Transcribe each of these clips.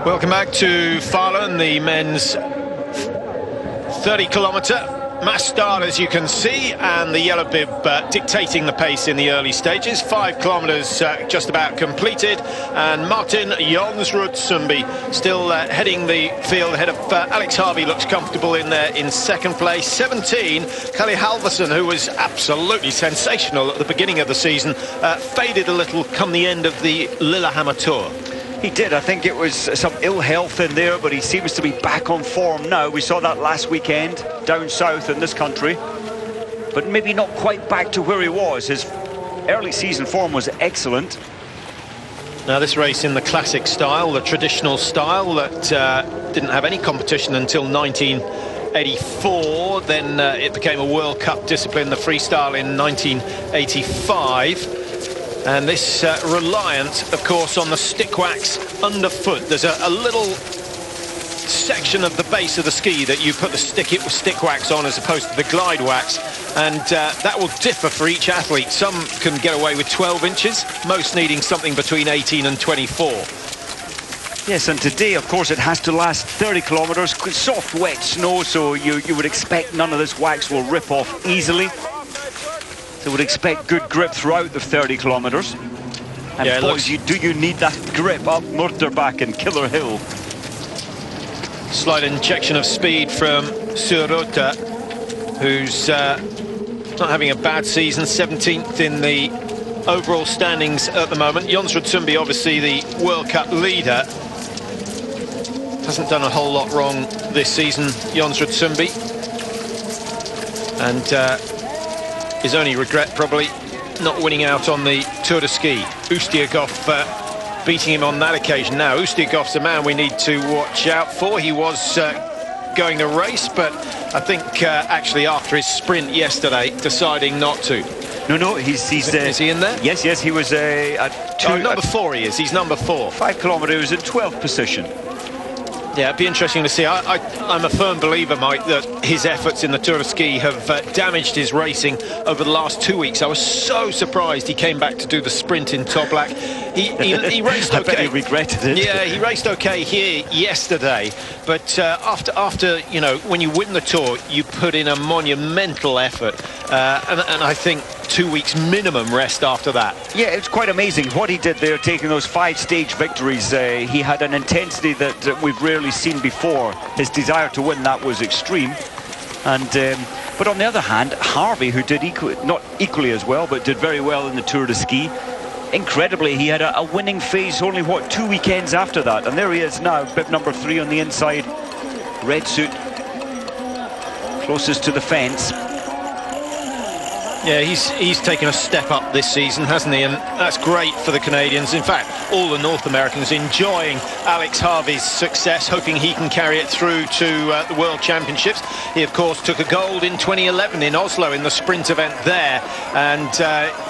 Welcome back to Falun, the men's 30-kilometre mass start, as you can see, and the yellow bib dictating the pace in the early stages. 5 kilometres just about completed, and Martin Jonsrud-Sundby still heading the field ahead of Alex Harvey. Looks comfortable in there in second place. 17, Kalle Halvorsen, who was absolutely sensational at the beginning of the season, faded a little come the end of the Lillehammer Tour. He did. I think it was some ill health in there, but he seems to be back on form now. We saw that last weekend down south in this country, but maybe not quite back to where he was. His early season form was excellent. Now this race in the classic style, the traditional style that didn't have any competition until 1984. Then it became a World Cup discipline, the freestyle, in 1985. And this reliant, of course, on the stick wax underfoot. There's a little section of the base of the ski that you put the stick wax on as opposed to the glide wax, and that will differ for each athlete. Some can get away with 12 inches, most needing something between 18 and 24. Yes, and today, of course, it has to last 30 kilometres. Soft, wet snow, so you would expect none of this wax will rip off easily. They would expect good grip throughout the 30 kilometres. And yeah, boys, do you need that grip up Murterbach and Killer Hill? Slight injection of speed from Surota, who's not having a bad season, 17th in the overall standings at the moment. Jonsrud-Sundby, obviously the World Cup leader, hasn't done a whole lot wrong this season, Jonsrud-Sundby. And his only regret probably not winning out on the Tour de Ski. Ustiakov beating him on that occasion. Now Ustiakov's a man we need to watch out for. He was going the race, but I think actually after his sprint yesterday deciding not to. No, he's is he in there? Yes, he was at number 4 he is. He's number 4. 5 kilometres in 12th position. Yeah, it'd be interesting to see. I'm a firm believer, Mike, that his efforts in the Tour de Ski have damaged his racing over the last 2 weeks. I was so surprised he came back to do the sprint in Toblach. He raced okay. I bet he regretted it. Yeah, he raced okay here yesterday, but after you know, when you win the Tour, you put in a monumental effort, and I think 2 weeks minimum rest after that. Yeah, it's quite amazing what he did there, taking those 5-stage victories. He had an intensity that we've rarely seen before. His desire to win, that was extreme. And but on the other hand, Harvey, who did not equally as well, but did very well in the Tour de Ski. Incredibly, he had a winning phase only, what, 2 weekends after that. And there he is now, bib number 3 on the inside. Red suit, closest to the fence. Yeah, he's taken a step up this season, hasn't he? And that's great for the Canadians. In fact, all the North Americans enjoying Alex Harvey's success, hoping he can carry it through to the World Championships. He, of course, took a gold in 2011 in Oslo in the sprint event there. And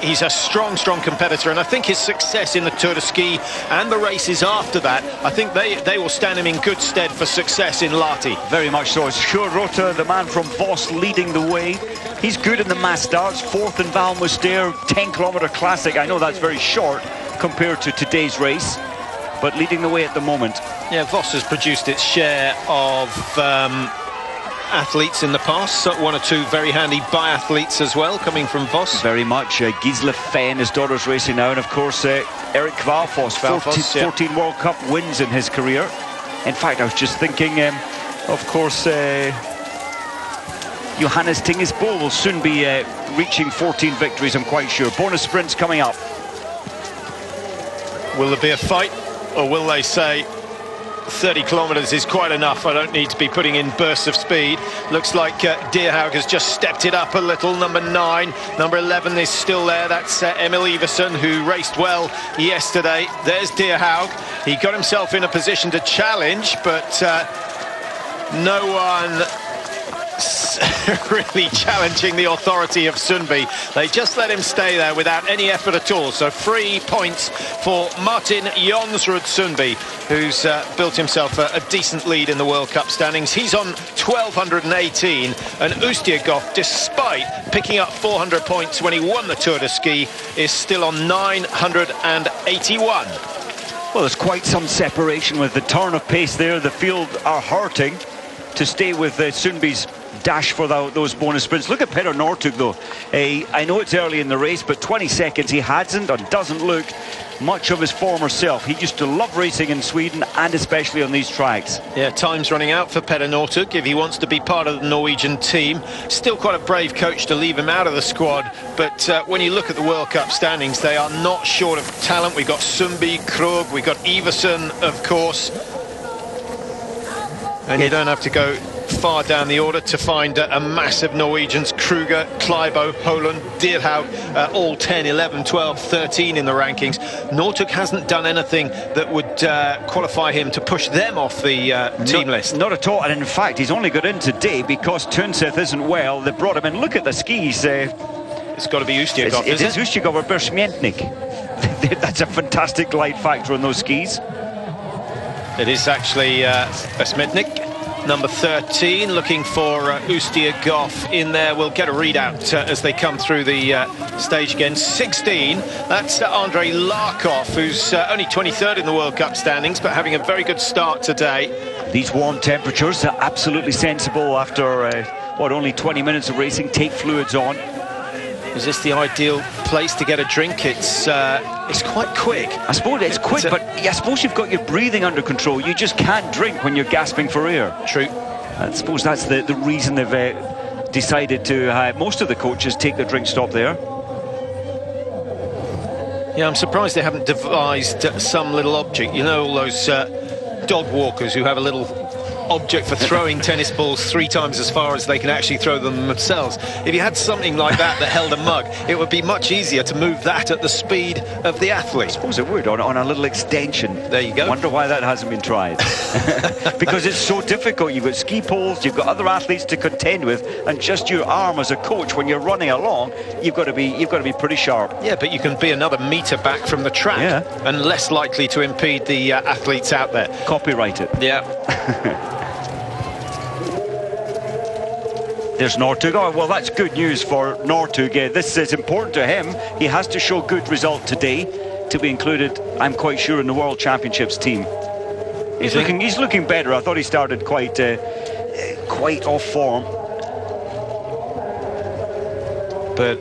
he's a strong competitor. And I think his success in the Tour de Ski and the races after that, I think they will stand him in good stead for success in Lahti. Very much so. It's Surota, the man from Voss, leading the way. He's good in the mass starts, 4th in Val Moster, 10-kilometre classic. I know that's very short compared to today's race, but leading the way at the moment. Yeah, Voss has produced its share of athletes in the past. So 1 or 2 very handy biathletes as well, coming from Voss. Very much. Gisela Fenn, his daughter's racing now, and of course Eric Kvalfoss, 14 World Cup wins in his career. In fact, I was just thinking, of course, Johannes Tingesbo will soon be reaching 14 victories, I'm quite sure. Bonus sprints coming up. Will there be a fight, or will they say 30 kilometres is quite enough, I don't need to be putting in bursts of speed? Looks like Deerhaug has just stepped it up a little. Number 9, number 11 is still there. That's Emil Iversen, who raced well yesterday. There's Deerhaug. He got himself in a position to challenge, but no one really challenging the authority of Sundby. They just let him stay there without any effort at all. So 3 points for Martin Jonsrud-Sundby, who's built himself a decent lead in the World Cup standings. He's on 1,218, and Ustiakov, despite picking up 400 points when he won the Tour de Ski, is still on 981. Well, there's quite some separation with the turn of pace there. The field are hurting to stay with Sundby's dash for those bonus sprints. Look at Petter Northug though. I know it's early in the race, but 20 seconds. He hasn't or doesn't look much of his former self. He used to love racing in Sweden, and especially on these tracks. Yeah, time's running out for Petter Northug if he wants to be part of the Norwegian team. Still quite a brave coach to leave him out of the squad, but when you look at the World Cup standings, they are not short of talent. We've got Sundby, Krug, we've got Iversen, of course. And you don't have to go far down the order to find a massive Norwegians. Kruger, Kleibo, Falun, Dierhaug, all 10, 11, 12, 13 in the rankings. Northug hasn't done anything that would qualify him to push them off the team list. Not at all, and in fact he's only got in today because Tunseth isn't well. They brought him in. Look at the skis. It's got to be Ustiakov, It is Ustiakov or Bersmientnik. That's a fantastic glide factor on those skis. It is actually Bersmientnik. Number 13, looking for Ustiakov in there. We'll get a readout as they come through the stage again. 16, that's Andrei Larkov, who's only 23rd in the World Cup standings, but having a very good start today. These warm temperatures are absolutely sensible after, only 20 minutes of racing. Take fluids on. Is this the ideal place to get a drink? It's quite quick. I suppose it's quick, but I suppose you've got your breathing under control. You just can't drink when you're gasping for air. True. I suppose that's the reason they've decided to, most of the coaches take their drink stop there. Yeah, I'm surprised they haven't devised some little object. You know, all those dog walkers who have a little object for throwing tennis balls 3 times as far as they can actually throw them themselves. If you had something like that that held a mug, it would be much easier to move that at the speed of the athlete. I suppose it would, on a little extension. There you go. Wonder why that hasn't been tried. Because it's so difficult. You've got ski poles, you've got other athletes to contend with, and just your arm as a coach when you're running along, you've got to be pretty sharp. Yeah, but you can be another metre back from the track, and less likely to impede the athletes out there. Copyright it. Yeah. There's Northug. Oh, well, that's good news for Northug. This is important to him. He has to show good result today to be included, I'm quite sure, in the World Championships team. He's looking better. I thought he started quite off form. But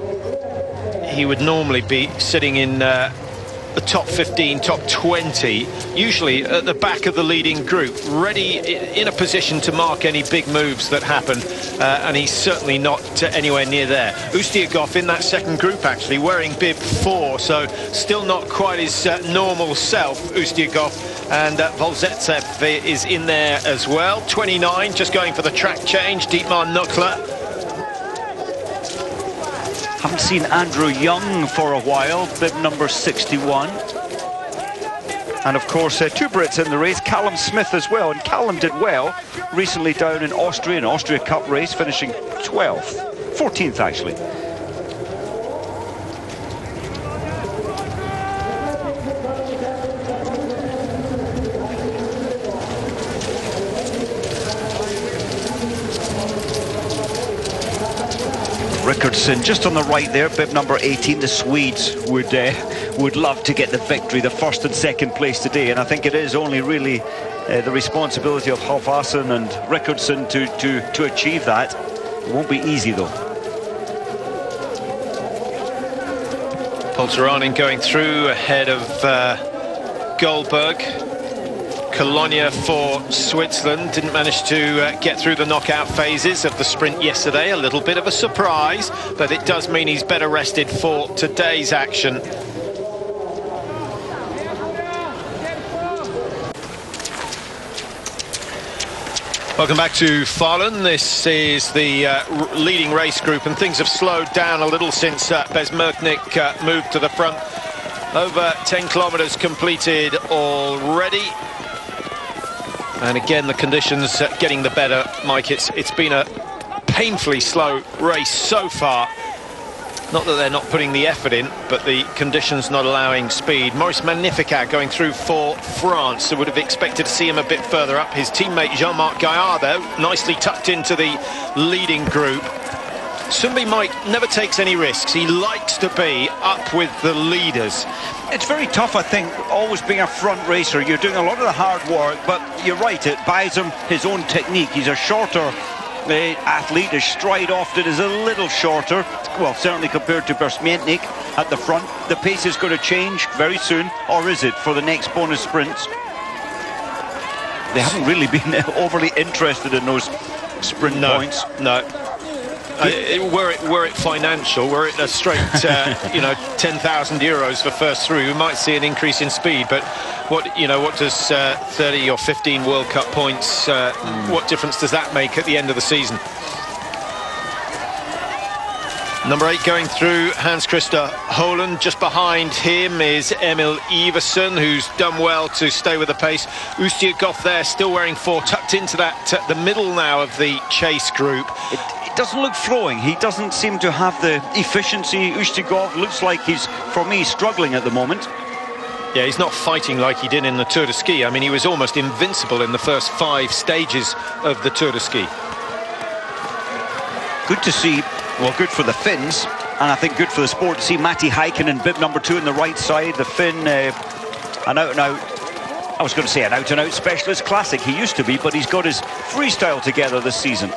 he would normally be sitting in the top 15, top 20, usually at the back of the leading group, ready in a position to mark any big moves that happen, and he's certainly not anywhere near there. Ustiakov in that second group, actually, wearing bib 4, so still not quite his normal self, Ustiakov, and Volzetsev is in there as well. 29, just going for the track change, Dietmar Nuckler. Haven't seen Andrew Young for a while, bib number 61. And of course, 2 Brits in the race, Callum Smith as well. And Callum did well recently down in Austria, an Austria Cup race, finishing 12th, 14th actually. Rickardson just on the right there, bib number 18. The Swedes would love to get the victory, the first and second place today, and I think it is only really the responsibility of Halvarsson and Rickardson to achieve that. It won't be easy though. Polteranen going through ahead of Goldberg. Colonia for Switzerland didn't manage to get through the knockout phases of the sprint yesterday. A little bit of a surprise, but it does mean he's better rested for today's action. Welcome back to Falun. This is the leading race group, and things have slowed down a little since Bersmientnik moved to the front. Over 10 kilometers completed already. And again, the conditions getting the better, Mike. It's been a painfully slow race so far. Not that they're not putting the effort in, but the conditions not allowing speed. Maurice Magnificat going through for France. So would have expected to see him a bit further up. His teammate Jean-Marc Gaillard, though, nicely tucked into the leading group. Sumbi might never takes any risks. He likes to be up with the leaders. It's very tough, I think, always being a front racer. You're doing a lot of the hard work, but you're right, it buys him his own technique. He's a shorter athlete. His stride often is a little shorter, well, certainly compared to Bersmientnik at the front. The pace is going to change very soon, or is it, for the next bonus sprints? They haven't really been overly interested in those sprint points. No. Were it financial, were it a straight, you know, 10,000 euros for first through, we might see an increase in speed. But what does 30 or 15 World Cup points? What difference does that make at the end of the season? Number 8 going through, Hans Christer Holund. Just behind him is Emil Iversen, who's done well to stay with the pace. Ustiakov there, still wearing 4, tucked into that the middle now of the chase group. It doesn't look flowing. He doesn't seem to have the efficiency. Ustiakov looks like he's, for me, struggling at the moment. Yeah, he's not fighting like he did in the Tour de Ski. I mean, he was almost invincible in the first 5 stages of the Tour de Ski. Good to see. Well, good for the Finns, and I think good for the sport to see Matti Häkkinen, bib number 2 on the right side. The Finn, an out-and-out, I was going to say an out-and-out specialist classic. He used to be, but he's got his freestyle together this season.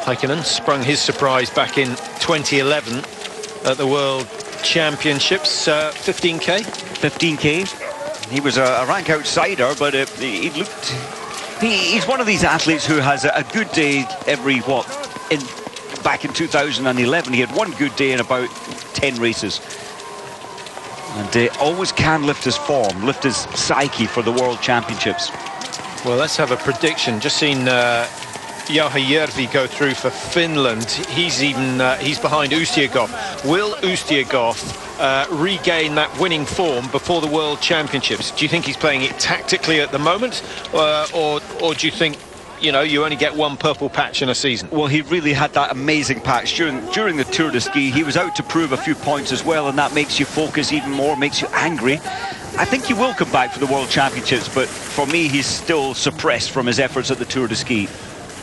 Häkkinen sprung his surprise back in 2011 at the World Championships. 15k? 15k. He was a rank outsider, but he looked... He's one of these athletes who has a good day every, back in 2011, he had one good day in about 10 races. And always can lift his form, lift his psyche for the World Championships. Well, let's have a prediction. Just seen Juha Järvi go through for Finland. He's behind Ustiakov. Will Ustiakov regain that winning form before the World Championships? Do you think he's playing it tactically at the moment, or do you think, you know, you only get one purple patch in a season? Well, he really had that amazing patch during the Tour de Ski. He was out to prove a few points as well, and that makes you focus even more, makes you angry. I think he will come back for the World Championships, but for me, he's still suppressed from his efforts at the Tour de Ski.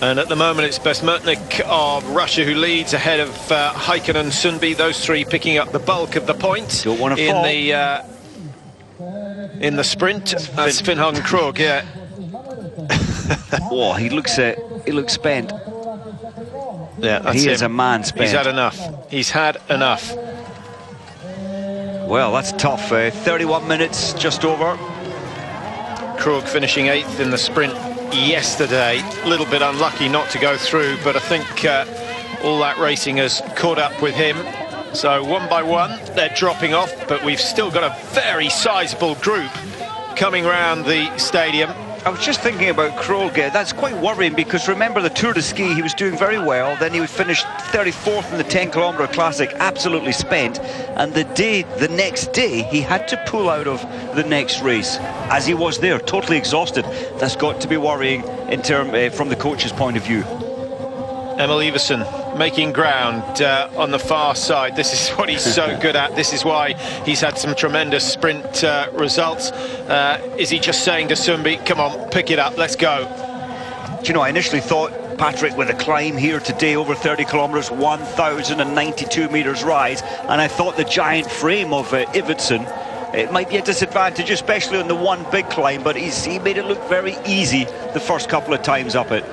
And at the moment, it's Bersmientnik of Russia who leads ahead of Häkkinen and Sundby. Those 3 picking up the bulk of the points. Don't want to fall. In the sprint. That's Finnhagen Krog, yeah. Oh, he looks spent. Yeah, that's he him. is a man spent. He's had enough. He's had enough. Well, that's tough. 31 minutes, just over. Krog finishing 8th in the sprint yesterday. A little bit unlucky not to go through, but I think all that racing has caught up with him. So one by one, they're dropping off, but we've still got a very sizable group coming round the stadium. I was just thinking about Krog. That's quite worrying, because remember the Tour de Ski, he was doing very well. Then he finished 34th in the 10-kilometer classic, absolutely spent. And the next day, he had to pull out of the next race, as he was there, totally exhausted. That's got to be worrying in from the coach's point of view. Emil Iversen making ground on the far side. This is what he's so good at. This is why he's had some tremendous sprint results. Is he just saying to Sundby, come on, pick it up, let's go? Do you know, I initially thought, Patrick, with a climb here today over 30 kilometres, 1,092 metres rise, and I thought the giant frame of Iversen, it might be a disadvantage, especially on the one big climb, but he made it look very easy the first couple of times up it.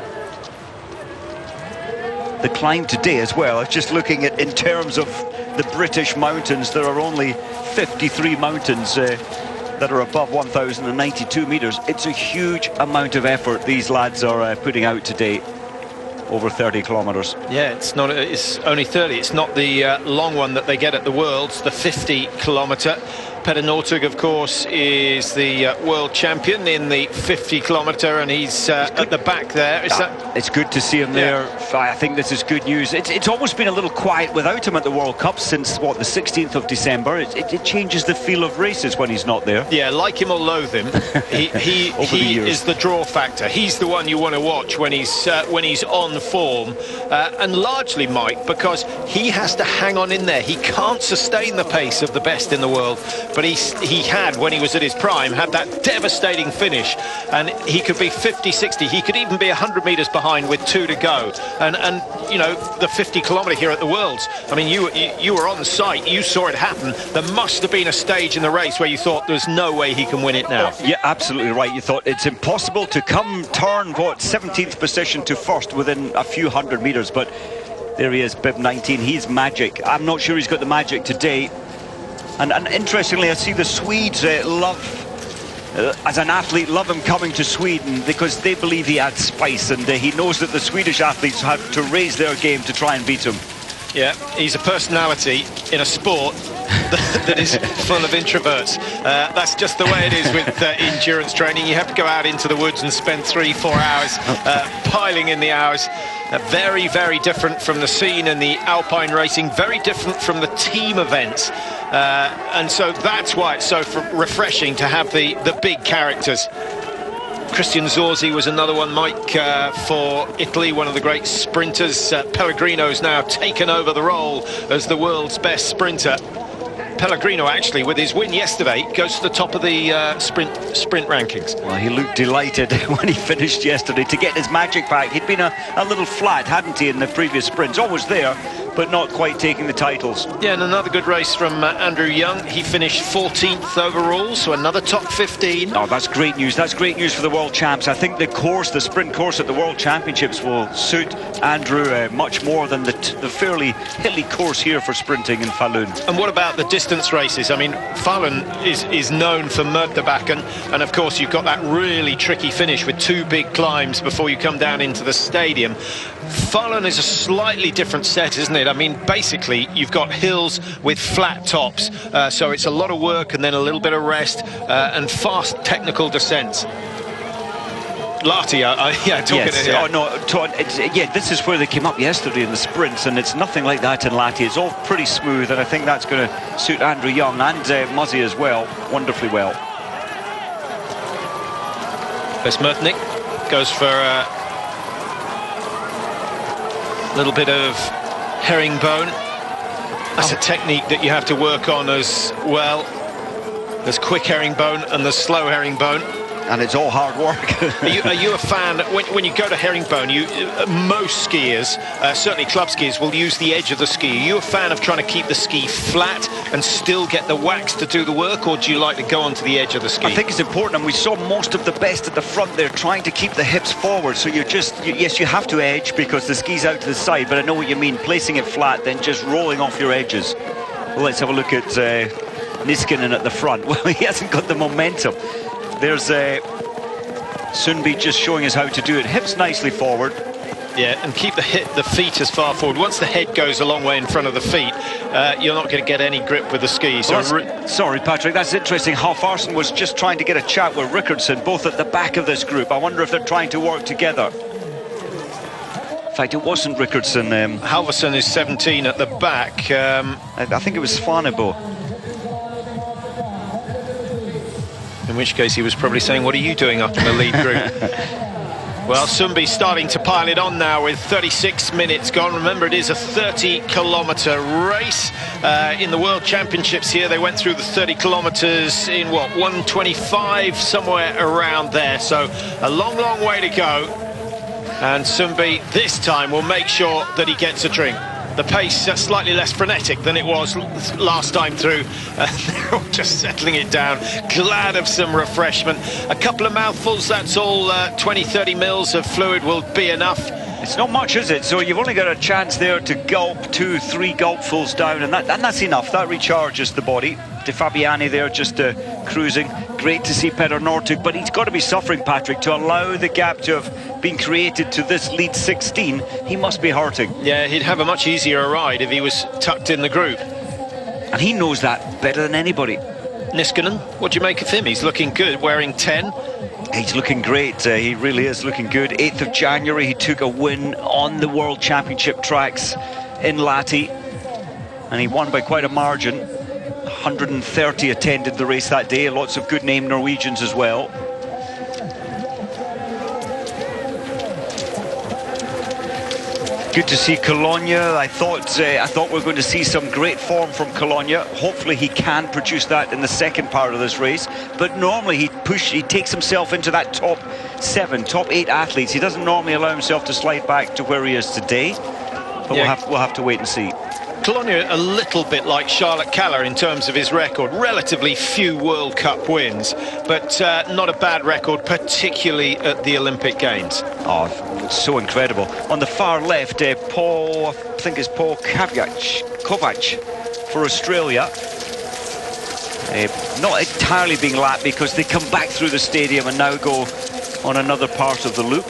The climb today as well, I was just looking at in terms of the British mountains, there are only 53 mountains that are above 1,092 metres. It's a huge amount of effort these lads are putting out today, over 30 kilometres. Yeah, it's only 30. It's not the long one that they get at the Worlds, the 50-kilometre. Petter Northug, of course, is the world champion in the 50-kilometre, and he's at the back there. It's good to see him there. I think this is good news. It's almost been a little quiet without him at the World Cup since, the 16th of December. It changes the feel of races when he's not there. Yeah, like him or loathe him, he is the draw factor. He's the one you want to watch when he's on form, and largely, Mike, because he has to hang on in there. He can't sustain the pace of the best in the world, but he had, when he was at his prime, had that devastating finish, and he could be 50, 60, he could even be 100 metres behind with 2 to go, and you know, the 50-kilometre here at the Worlds, I mean, you were on site, you saw it happen. There must have been a stage in the race where you thought there's no way he can win it now. Yeah, absolutely right. You thought it's impossible to turn, what, 17th position to first within a few hundred metres, but there he is, bib 19. He's magic. I'm not sure he's got the magic today. And interestingly, I see the Swedes as an athlete, love him coming to Sweden because they believe he adds spice, and he knows that the Swedish athletes have to raise their game to try and beat him. Yeah, he's a personality in a sport that is full of introverts. That's just the way it is with endurance training. You have to go out into the woods and spend 3-4 hours piling in the hours. Very, very different from the scene in the alpine racing, very different from the team events. And so that's why it's so refreshing to have the big characters. Christian Zorzi was another one, Mike, for Italy, one of the great sprinters. Pellegrino's now taken over the role as the world's best sprinter. Pellegrino, actually, with his win yesterday, goes to the top of the sprint rankings. Well, he looked delighted when he finished yesterday to get his magic back. He'd been a little flat, hadn't he, in the previous sprints? Always there, but not quite taking the titles. Yeah, and another good race from Andrew Young. He finished 14th overall, so another top 15. Oh, that's great news. That's great news for the world champs. I think the sprint course at the World Championships will suit Andrew much more than the fairly hilly course here for sprinting in Falun. And what about the distance races? I mean, Falun is known for Mörderbacken, and of course you've got that really tricky finish with 2 big climbs before you come down into the stadium. Falun is a slightly different set, isn't it? I mean, basically you've got hills with flat tops, so it's a lot of work and then a little bit of rest and fast technical descents. Lati, talking yes. to him. Oh no, yeah, this is where they came up yesterday in the sprints, and it's nothing like that in Lati. It's all pretty smooth, and I think that's going to suit Andrew Young and Muzzy as well, wonderfully well. Besmertnik goes for a little bit of herringbone. That's a technique that you have to work on as well. There's quick herringbone and there's slow herringbone. And it's all hard work. Are you a fan, when you go to herringbone, most skiers, certainly club skiers, will use the edge of the ski. Are you a fan of trying to keep the ski flat and still get the wax to do the work, or do you like to go onto the edge of the ski? I think it's important, and we saw most of the best at the front there trying to keep the hips forward, so yes, you have to edge because the ski's out to the side, but I know what you mean, placing it flat, then just rolling off your edges. Well, let's have a look at Niskanen at the front. Well, he hasn't got the momentum. There's Sundby just showing us how to do it. Hips nicely forward. Yeah, and keep the feet as far forward. Once the head goes a long way in front of the feet, you're not going to get any grip with the ski. So well, sorry, Patrick, that's interesting. Halfarsson was just trying to get a chat with Rickardson, both at the back of this group. I wonder if they're trying to work together. In fact, it wasn't Rickardson. Halfarsson is 17 at the back. I think it was Svanebo. In which case he was probably saying, what are you doing up in the lead group? Well, Sundby starting to pile it on now with 36 minutes gone. Remember, it is a 30-kilometre race. In the World Championships here, they went through the 30 kilometres in, what, 1:25, somewhere around there. So a long, long way to go. And Sundby, this time, will make sure that he gets a drink. The pace slightly less frenetic than it was last time through. They're all just settling it down. Glad of some refreshment. A couple of mouthfuls, that's all. 20-30 mils of fluid will be enough. It's not much, is it? So you've only got a chance there to gulp 2-3 gulpfuls down, and that's enough. That recharges the body. De Fabiani there just cruising. Great to see Petter Northug, but he's got to be suffering, Patrick, to allow the gap to have been created to this lead 16. He must be hurting. Yeah, he'd have a much easier ride if he was tucked in the group. And he knows that better than anybody. Niskanen, what do you make of him? He's looking good, wearing 10. He's looking great. He really is looking good. 8th of January, he took a win on the World Championship tracks in Lati, and he won by quite a margin. 130 attended the race that day. Lots of good name Norwegians as well. Good to see Colonia. I thought we were going to see some great form from Colonia. Hopefully he can produce that in the second part of this race. But normally he takes himself into that top 7, top 8 athletes. He doesn't normally allow himself to slide back to where he is today. But yeah, we'll have to wait and see. Colonia a little bit like Charlotte Kaller in terms of his record. Relatively few World Cup wins, but not a bad record, particularly at the Olympic Games. Oh, so incredible. On the far left, Paul, I think it's Paul Kovac for Australia. Not entirely being lapped because they come back through the stadium and now go on another part of the loop.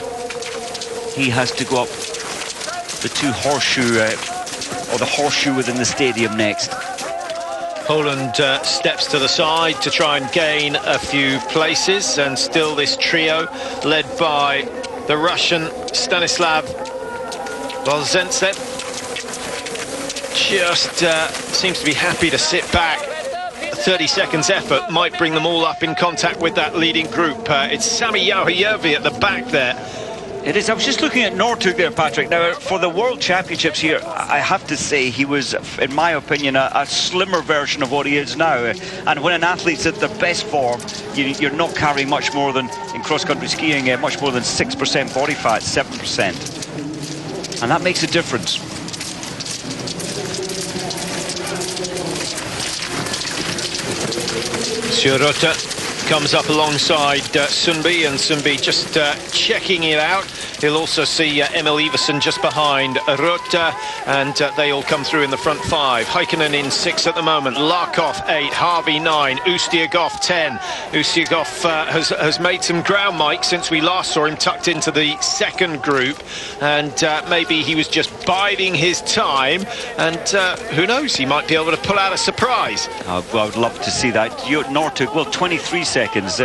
He has to go up the two horseshoe, or the horseshoe within the stadium next. Poland steps to the side to try and gain a few places, and still this trio led by the Russian Stanislav Bolzentsev just seems to be happy to sit back. 30 seconds effort might bring them all up in contact with that leading group. It's Sami Jauhajärvi at the back there. It is. I was just looking at Northug there, Patrick. Now, for the World Championships here, I have to say he was, in my opinion, a slimmer version of what he is now. And when an athlete's at their best form, you're not carrying much more than, in cross-country skiing, much more than 6% body fat, 7%. And that makes a difference. Sjörotte comes up alongside Sundby, and Sundby just checking it out. He'll also see Emil Iversen just behind Rota, and they all come through in the front 5. Heikkinen in 6 at the moment, Larkov 8, Harvey 9, Ustiagov 10. Ustiagov has made some ground, Mike, since we last saw him tucked into the second group, and maybe he was just biding his time, and who knows, he might be able to pull out a surprise. I would love to see that. Northug, well, 23 seconds.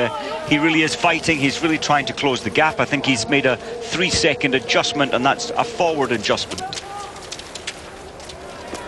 He really is fighting. He's really trying to close the gap. I think he's made a 3-second adjustment, and that's a forward adjustment.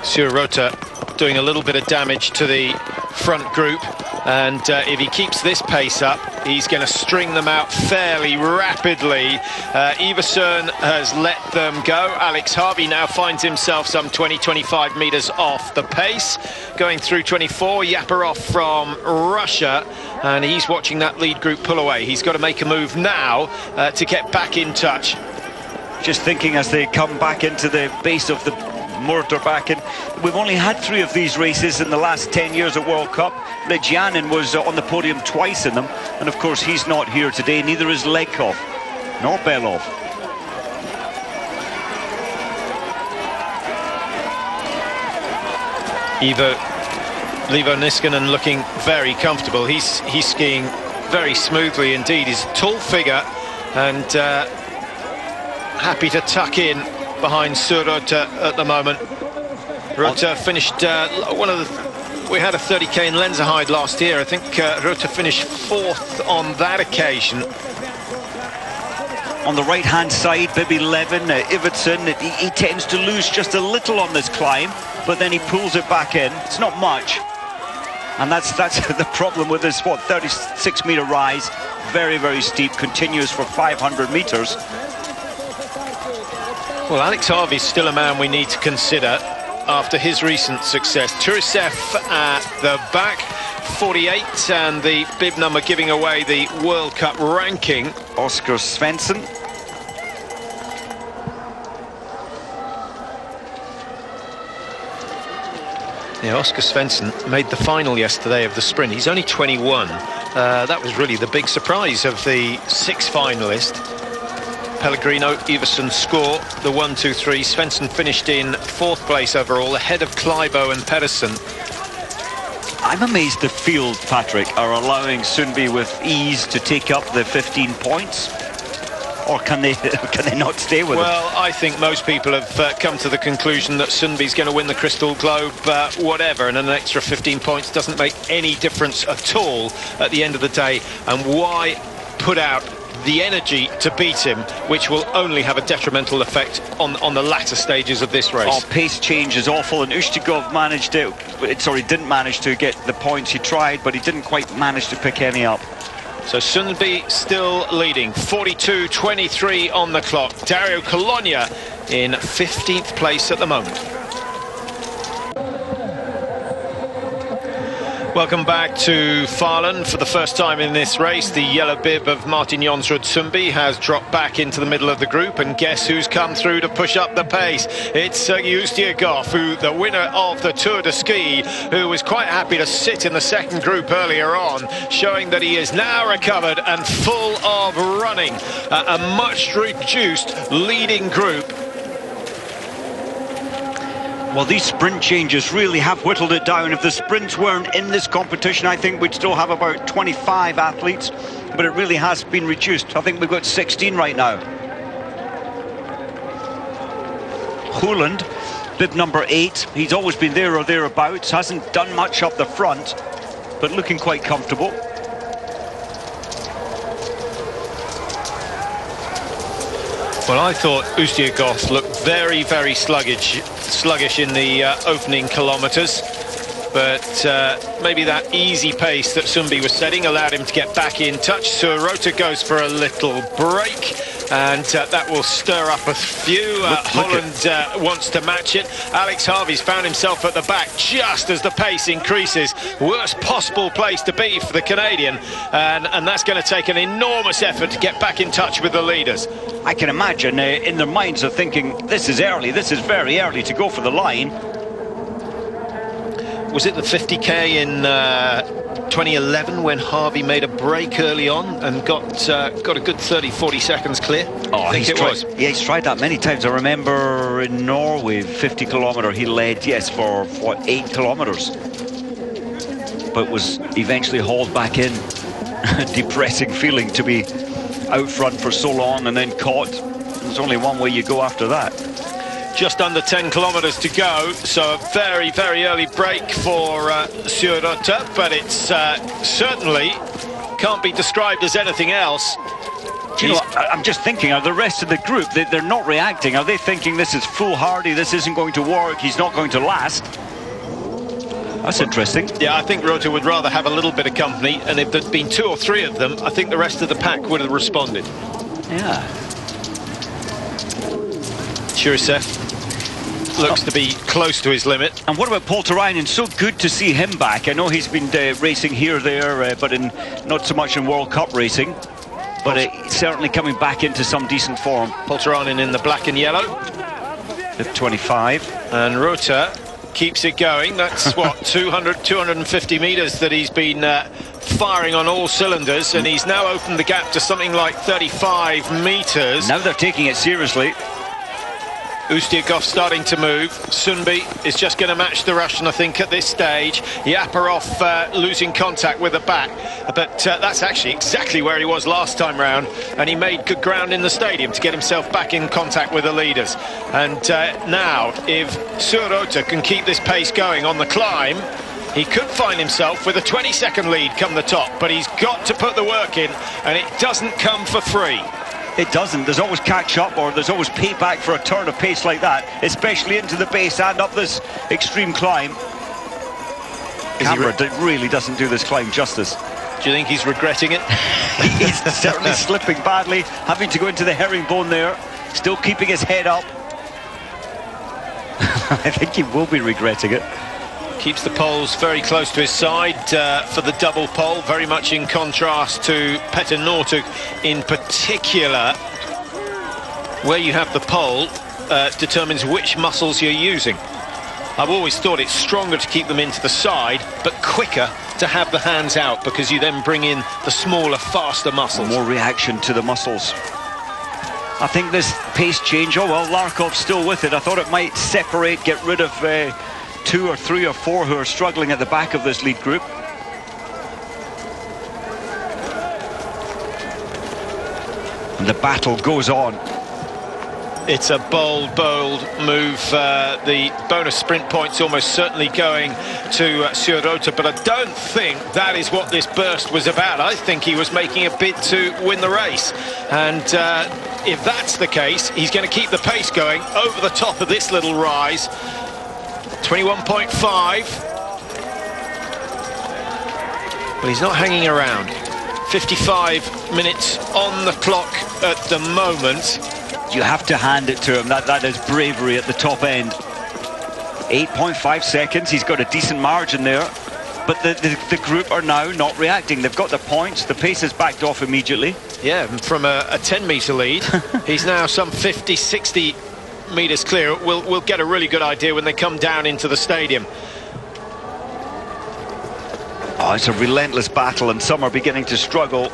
Sjörotte doing a little bit of damage to the front group, and if he keeps this pace up, he's going to string them out fairly rapidly. Iversen has let them go. Alex Harvey now finds himself some 20-25 meters off the pace, going through 24. Yaparov from Russia, and he's watching that lead group pull away. He's got to make a move now to get back in touch. Just thinking as they come back into the base of the Motorbakken, we've only had 3 of these races in the last 10 years at World Cup. Legianin was on the podium twice in them, and of course he's not here today. Neither is Lekov nor Belov. Levo Niskanen looking very comfortable. He's skiing very smoothly indeed. He's a tall figure and happy to tuck in behind Sjörotte at the moment. Rota finished we had a 30k in Lenzerheide last year. I think Rota finished 4th on that occasion. On the right-hand side, Bibi Levin, Iversen, he tends to lose just a little on this climb, but then he pulls it back in. It's not much. And that's the problem with this, 36-meter rise. Very, very steep, continuous for 500 meters. Well, Alex Harvey's still a man we need to consider after his recent success. Turisev at the back, 48, and the bib number giving away the World Cup ranking. Oscar Svensson. Yeah, Oscar Svensson made the final yesterday of the sprint. He's only 21. That was really the big surprise of the 6 finalists. Pellegrino, Iversen score the 1, 2, 3. Svensson finished in 4th place overall, ahead of Kleibo and Pedersen. I'm amazed the field, Patrick, are allowing Sundby with ease to take up the 15 points. Or can they not stay with it? Well, I think most people have come to the conclusion that Sundby's going to win the Crystal Globe, whatever, and an extra 15 points doesn't make any difference at all at the end of the day. And why put out the energy to beat him, which will only have a detrimental effect on the latter stages of this race. Oh, pace change is awful, and Ustiagov didn't manage to get the points he tried, but he didn't quite manage to pick any up. So Sunbi still leading, 42.23 on the clock. Dario Colonia in 15th place at the moment. Welcome back to Falun. For the first time in this race, the yellow bib of Martin Jonsrud Sundby has dropped back into the middle of the group, and guess who's come through to push up the pace? It's Ustiakov, who, the winner of the Tour de Ski, who was quite happy to sit in the second group earlier on, showing that he is now recovered and full of running. A much reduced leading group. Well, these sprint changes really have whittled it down. If the sprints weren't in this competition, I think we'd still have about 25 athletes, but it really has been reduced. I think we've got 16 right now. Falun, bib number 8, he's always been there or thereabouts, hasn't done much up the front, but looking quite comfortable. Well, I thought Ustiakov looked very, very sluggish in the opening kilometres, but maybe that easy pace that Sundby was setting allowed him to get back in touch. Rota goes for a little break, and that will stir up a few. Holland wants to match it. Alex Harvey's found himself at the back just as the pace increases. Worst possible place to be for the Canadian, and that's going to take an enormous effort to get back in touch with the leaders. I can imagine in their minds are thinking, this is early, this is very early to go for the line. Was it the 50k in 2011 when Harvey made a break early on and got a good 30-40 seconds clear? Oh, I think it was. Yeah, he's tried that many times. I remember in Norway, 50 kilometre, he led, yes, for what, 8 kilometres, but was eventually hauled back in. Depressing feeling to be out front for so long and then caught. There's only one way you go after that. Just under 10 kilometres to go, so a very, very early break for Rota, but it's certainly can't be described as anything else. Do you know, I'm just thinking, are the rest of the group, they're not reacting? Are they thinking this is foolhardy, this isn't going to work, he's not going to last? That's interesting. Yeah, I think Rota would rather have a little bit of company, and if there'd been 2 or 3 of them, I think the rest of the pack would have responded. Yeah. Chirisev looks to be close to his limit. And what about Polterainen? So good to see him back. I know he's been racing here, there, but not so much in World Cup racing. But certainly coming back into some decent form. Polterainen in the black and yellow. At 25. And Rota keeps it going. That's what, 250 metres that he's been firing on all cylinders, and he's now opened the gap to something like 35 metres. Now they're taking it seriously. Ustiakov starting to move. Sundby is just going to match the Russian, I think, at this stage. Yaparov losing contact with the back, but that's actually exactly where he was last time round, and he made good ground in the stadium to get himself back in contact with the leaders. And now, if Rota can keep this pace going on the climb, he could find himself with a 20-second lead come the top, but he's got to put the work in, and it doesn't come for free. It doesn't. There's always catch up, or there's always payback for a turn of pace like that, especially into the base and up this extreme climb. Camera really doesn't do this climb justice. Do you think he's regretting it? He's certainly slipping badly, having to go into the herringbone there, still keeping his head up. I think he will be regretting it. Keeps the poles very close to his side for the double pole, very much in contrast to Petter Northug in particular. Where you have the pole determines which muscles you're using. I've always thought it's stronger to keep them into the side, but quicker to have the hands out, because you then bring in the smaller, faster muscles. More reaction to the muscles. I think this pace change, oh well, Larkov's still with it. I thought it might separate, get rid of 2 or 3 or 4 who are struggling at the back of this lead group. And the battle goes on. It's a bold move. The bonus sprint points almost certainly going to Rota, but I don't think that is what this burst was about. I think he was making a bid to win the race, and if that's the case, he's going to keep the pace going over the top of this little rise. 21.5. But he's not hanging around. 55 minutes on the clock at the moment. You have to hand it to him. That is bravery at the top end. 8.5 seconds. He's got a decent margin there. But the group are now not reacting. They've got the points. The pace has backed off immediately. Yeah, from a 10-metre lead, he's now some 50, 60 metres clear. We'll get a really good idea when they come down into the stadium. Oh, it's a relentless battle, and some are beginning to struggle.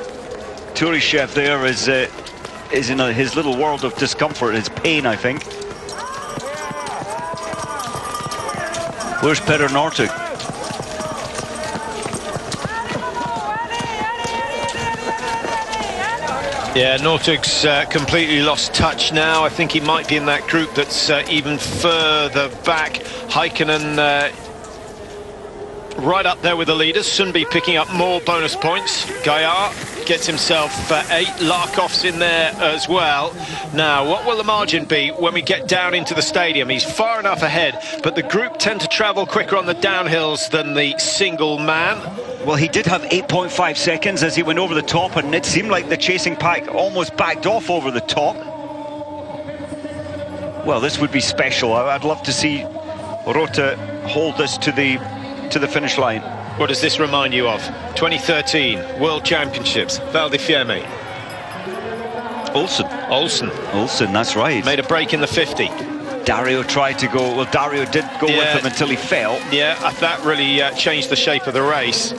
Turishev there is in his little world of discomfort, his pain, I think. Where's Peter Nortug? Yeah, Nortug's completely lost touch now. I think he might be in that group that's even further back. Heikkinen right up there with the leaders. Sundby picking up more bonus points. Gaillard gets himself 8. Larkov's in there as well. Now, what will the margin be when we get down into the stadium? He's far enough ahead, but the group tend to travel quicker on the downhills than the single man. Well, he did have 8.5 seconds as he went over the top, and it seemed like the chasing pack almost backed off over the top. Well, this would be special. I'd love to see Rota hold this to the finish line. What does this remind you of? 2013 World Championships, Val di Fiemme. Olsen, that's right. Made a break in the 50. Dario tried to go, well, Dario did go with him until he fell. Yeah, that really changed the shape of the race.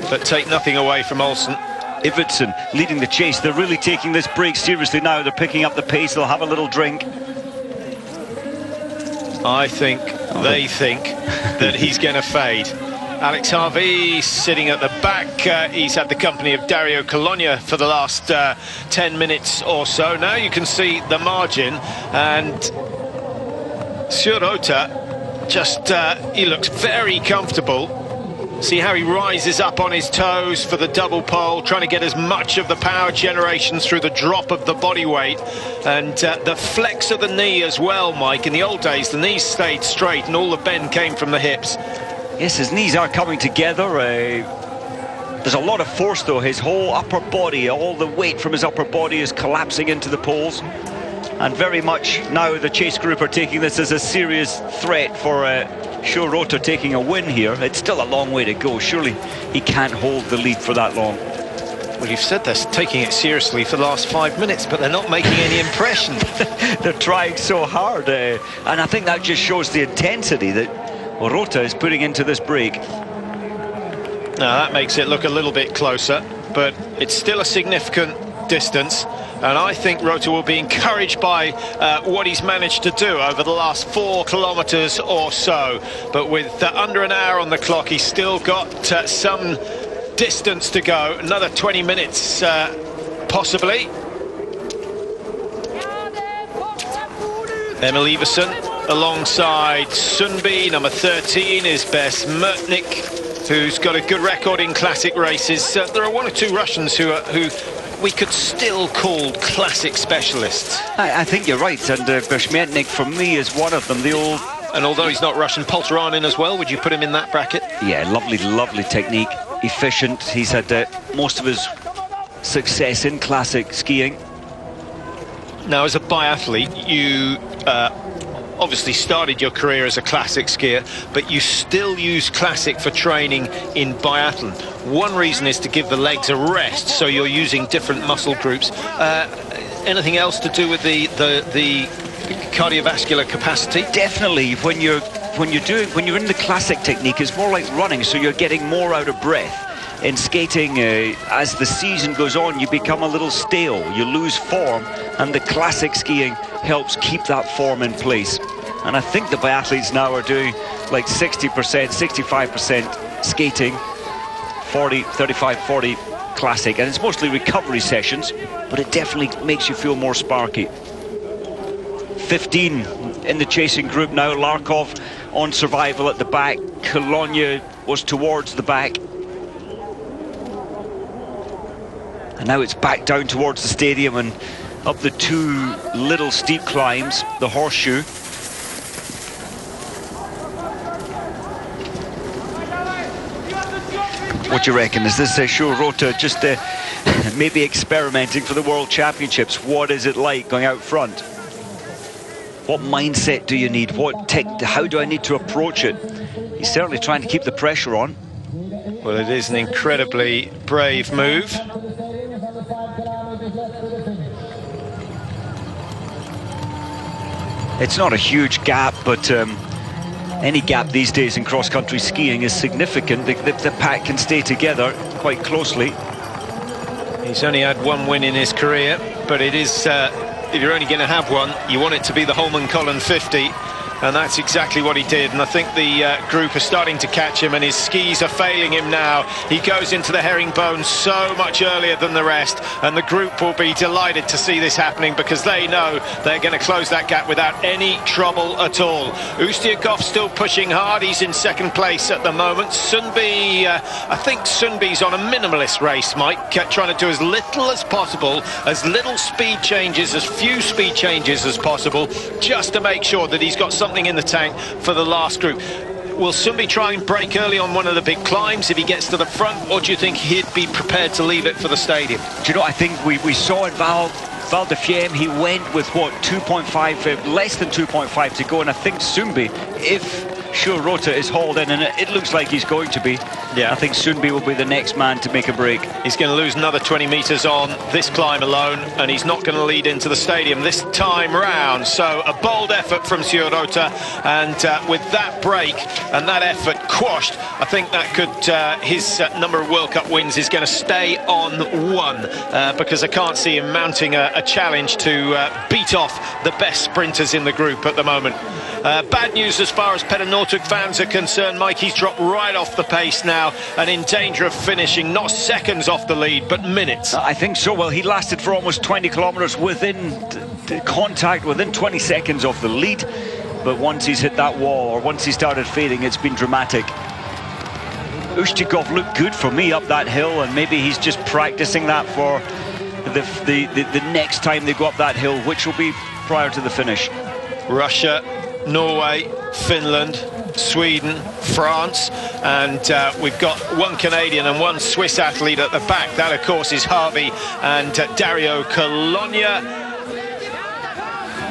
But take nothing away from Olsen. Iversen leading the chase. They're really taking this break seriously now. They're picking up the pace. They'll have a little drink. I think they think that he's going to fade. Alex Harvey sitting at the back. He's had the company of Dario Cologna for the last 10 minutes or so. Now you can see the margin, and Rota just, he looks very comfortable. See how he rises up on his toes for the double pole, trying to get as much of the power generation through the drop of the body weight. And the flex of the knee as well, Mike. In the old days, the knees stayed straight and all the bend came from the hips. Yes, his knees are coming together. There's a lot of force, though. His whole upper body, all the weight from his upper body is collapsing into the poles. And very much now the chase group are taking this as a serious threat for Rota taking a win here. It's still a long way to go. Surely he can't hold the lead for that long. Well, you've said they're taking it seriously for the last 5 minutes, but they're not making any impression. They're trying so hard. And I think that just shows the intensity that Rota is putting into this break. Now, that makes it look a little bit closer, but it's still a significant distance. And I think Rota will be encouraged by what he's managed to do over the last 4 kilometres or so. But with under an hour on the clock, he's still got some distance to go. Another 20 minutes, possibly. Emil Iversen alongside Sundby. Number 13 is Bes Mertnik, who's got a good record in classic races. There are 1 or 2 Russians who we could still call classic specialists. I think you're right, and Beshmetnik for me is one of them. And although he's not Russian, Polteranin as well, would you put him in that bracket? Yeah, lovely technique, efficient. He's had most of his success in classic skiing. Now, as a biathlete, you obviously started your career as a classic skier, but you still use classic for training in biathlon. One reason is to give the legs a rest, so you're using different muscle groups. Anything else to do with the cardiovascular capacity? Definitely. When you're in the classic technique, it's more like running, so you're getting more out of breath. In skating, as the season goes on, you become a little stale. You lose form, and the classic skiing helps keep that form in place. And I think the biathletes now are doing like 60%, 65% skating, 35, 40 classic. And it's mostly recovery sessions, but it definitely makes you feel more sparky. 15 in the chasing group now. Larkov on survival at the back. Cologna was towards the back. And now it's back down towards the stadium and up the 2 little steep climbs, the horseshoe. What do you reckon? Is this Sho Rota just maybe experimenting for the World Championships? What is it like going out front? What mindset do you need? How do I need to approach it? He's certainly trying to keep the pressure on. Well, it is an incredibly brave move. It's not a huge gap, but any gap these days in cross-country skiing is significant. The pack can stay together quite closely. He's only had one win in his career, but it is, if you're only going to have one, you want it to be the Holmenkollen 50. And that's exactly what he did. And I think the group are starting to catch him, and his skis are failing him now. He goes into the herringbone so much earlier than the rest, and the group will be delighted to see this happening, because they know they're going to close that gap without any trouble at all. Ustiakov still pushing hard. He's in second place at the moment. Sundby, I think Sundby's on a minimalist race, Mike, trying to do as little as possible, as little speed changes, as few speed changes as possible, just to make sure that he's got something in the tank for the last group. Will Sundby try and break early on one of the big climbs if he gets to the front, or do you think he'd be prepared to leave it for the stadium? Do you know, I think we saw in Val de Fiemme, he went with what, 2.5, less than 2.5 to go, and I think Sundby, if Sho Rota is hauled in, and it looks like he's going to be, I think Sundby will be the next man to make a break. He's going to lose another 20 metres on this climb alone, and he's not going to lead into the stadium this time round. So a bold effort from Sho Rota, and with that break and that effort quashed, I think that could, his number of World Cup wins is going to stay on one, because I can't see him mounting a challenge to beat off the best sprinters in the group at the moment. Bad news as far as Petter Northug fans are concerned, Mike. He's dropped right off the pace now and in danger of finishing not seconds off the lead, but minutes. I think so. Well, he lasted for almost 20 kilometres within contact, within 20 seconds of the lead. But once he's hit that wall, or once he started fading, it's been dramatic. Ustiakov looked good for me up that hill, and maybe he's just practicing that for the next time they go up that hill, which will be prior to the finish. Russia, Norway, Finland, Sweden, France, and we've got one Canadian and one Swiss athlete at the back. That, of course, is Harvey and Dario Colonia.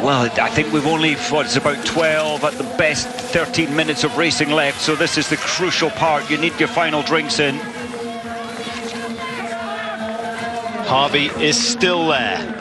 Well, I think we've only, it's about 12, at the best 13 minutes of racing left, so this is the crucial part. You need your final drinks in. Harvey is still there.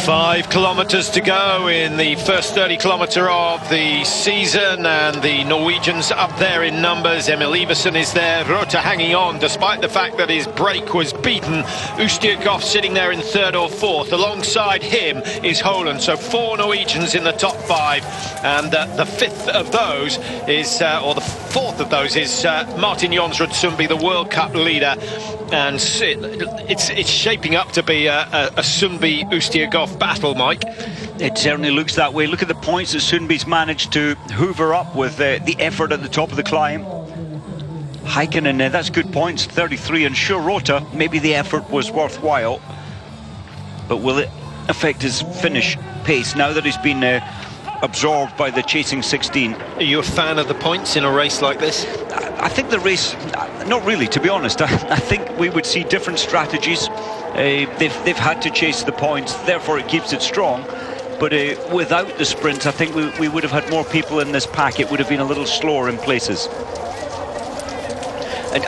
5 kilometres to go in the first 30 kilometre of the season, and the Norwegians up there in numbers. Emil Iversen is there, Rota hanging on despite the fact that his break was beaten. Ustiakov sitting there in third or fourth. Alongside him is Holland, so 4 Norwegians in the top 5, and the fifth of those is, or the fourth of those is Martin Jonsrud Sundby, the World Cup leader. And it's shaping up to be a Sundby Ustiakov battle, Mike. It certainly looks that way. Look at the points that Sundby's managed to hoover up with the effort at the top of the climb. Heikkinen, that's good points, 33, and Sho Rota, maybe the effort was worthwhile, but will it affect his finish pace now that he's been absorbed by the chasing 16? Are you a fan of the points in a race like this? I think the race, not really, to be honest. I think we would see different strategies. They've had to chase the points, therefore it keeps it strong. But without the sprints, I think we would have had more people in this pack. It would have been a little slower in places.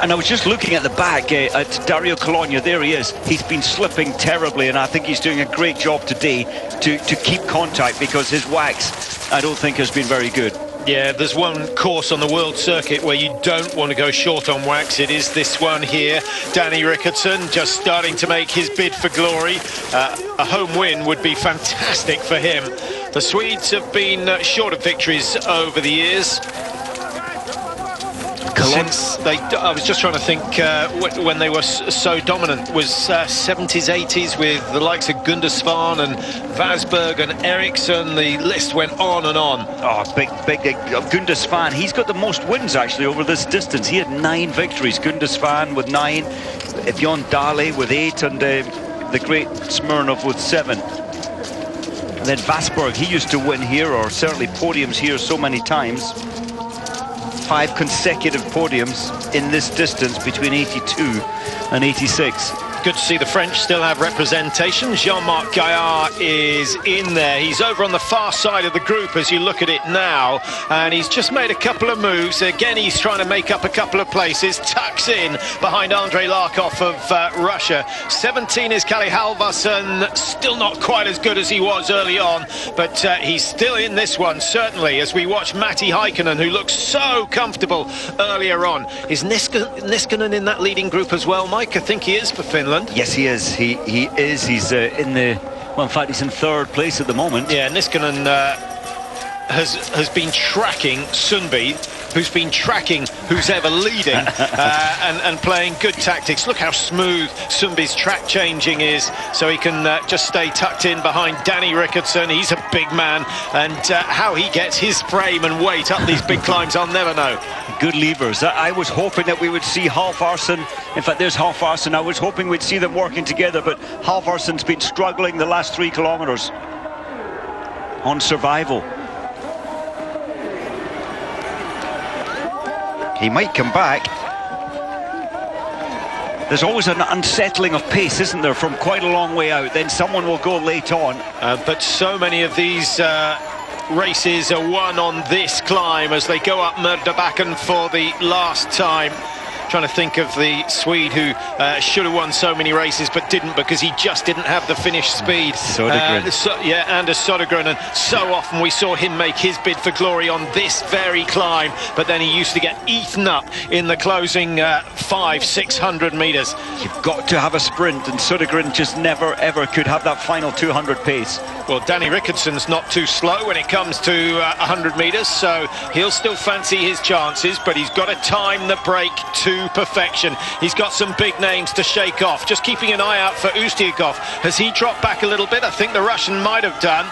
And I was just looking at the back at Dario Colonia. There he is. He's been slipping terribly, and I think he's doing a great job today to keep contact, because his wax, I don't think, has been very good. Yeah, there's one course on the world circuit where you don't want to go short on wax. It is this one here. Danny Rickardson just starting to make his bid for glory. A home win would be fantastic for him. The Swedes have been short of victories over the years. Since I was just trying to think when they were so dominant, was 70s, 80s with the likes of Gunde Svan and Vasberg and Eriksson. The list went on and on. Oh, big Gunde Svan. He's got the most wins actually over this distance. He had 9 victories. Gunde Svan with 9, Bjorn Dale with 8, and the great Smirnov with 7. And then Vasberg, he used to win here, or certainly podiums here so many times. 5 consecutive podiums in this distance between 82 and 86. Good to see the French still have representation. Jean-Marc Gaillard is in there. He's over on the far side of the group as you look at it now, and he's just made a couple of moves. Again, he's trying to make up a couple of places. Tucks in behind Andrei Larkov of Russia. 17 is Kalle Halvarsson, still not quite as good as he was early on, but he's still in this one, certainly, as we watch Matti Häkkinen, who looks so comfortable earlier on. Is Niskanen in that leading group as well, Mike? I think he is for Finland. Yes, he is. He is. He's in the... Well, in fact, he's in 3rd place at the moment. Yeah, Niskanen has been tracking Sundby, who's been tracking who's ever leading, and playing good tactics. Look how smooth Sundby's track changing is, so he can just stay tucked in behind Danny Rickardson. He's a big man, and how he gets his frame and weight up these big climbs, I'll never know. Good levers. I was hoping that we would see Halvarsson. In fact, there's Halvarsson. I was hoping we'd see them working together, but Halvarsson's been struggling the last 3 kilometers on survival. He might come back. There's always an unsettling of pace, isn't there, from quite a long way out. Then someone will go late on. But so many of these races are won on this climb as they go up Mörderbacken for the last time. Trying to think of the Swede who should have won so many races but didn't, because he just didn't have the finish speed. Södergren. Yeah, Anders Södergren, and so often we saw him make his bid for glory on this very climb, but then he used to get eaten up in the closing 500-600 meters. You've got to have a sprint, and Södergren just never ever could have that final 200 pace. Well, Danny Rickardson's not too slow when it comes to 100 meters, so he'll still fancy his chances, but he's got to time the break to perfection. He's got some big names to shake off. Just keeping an eye out for Ustiakov. Has he dropped back a little bit? I think the Russian might have done.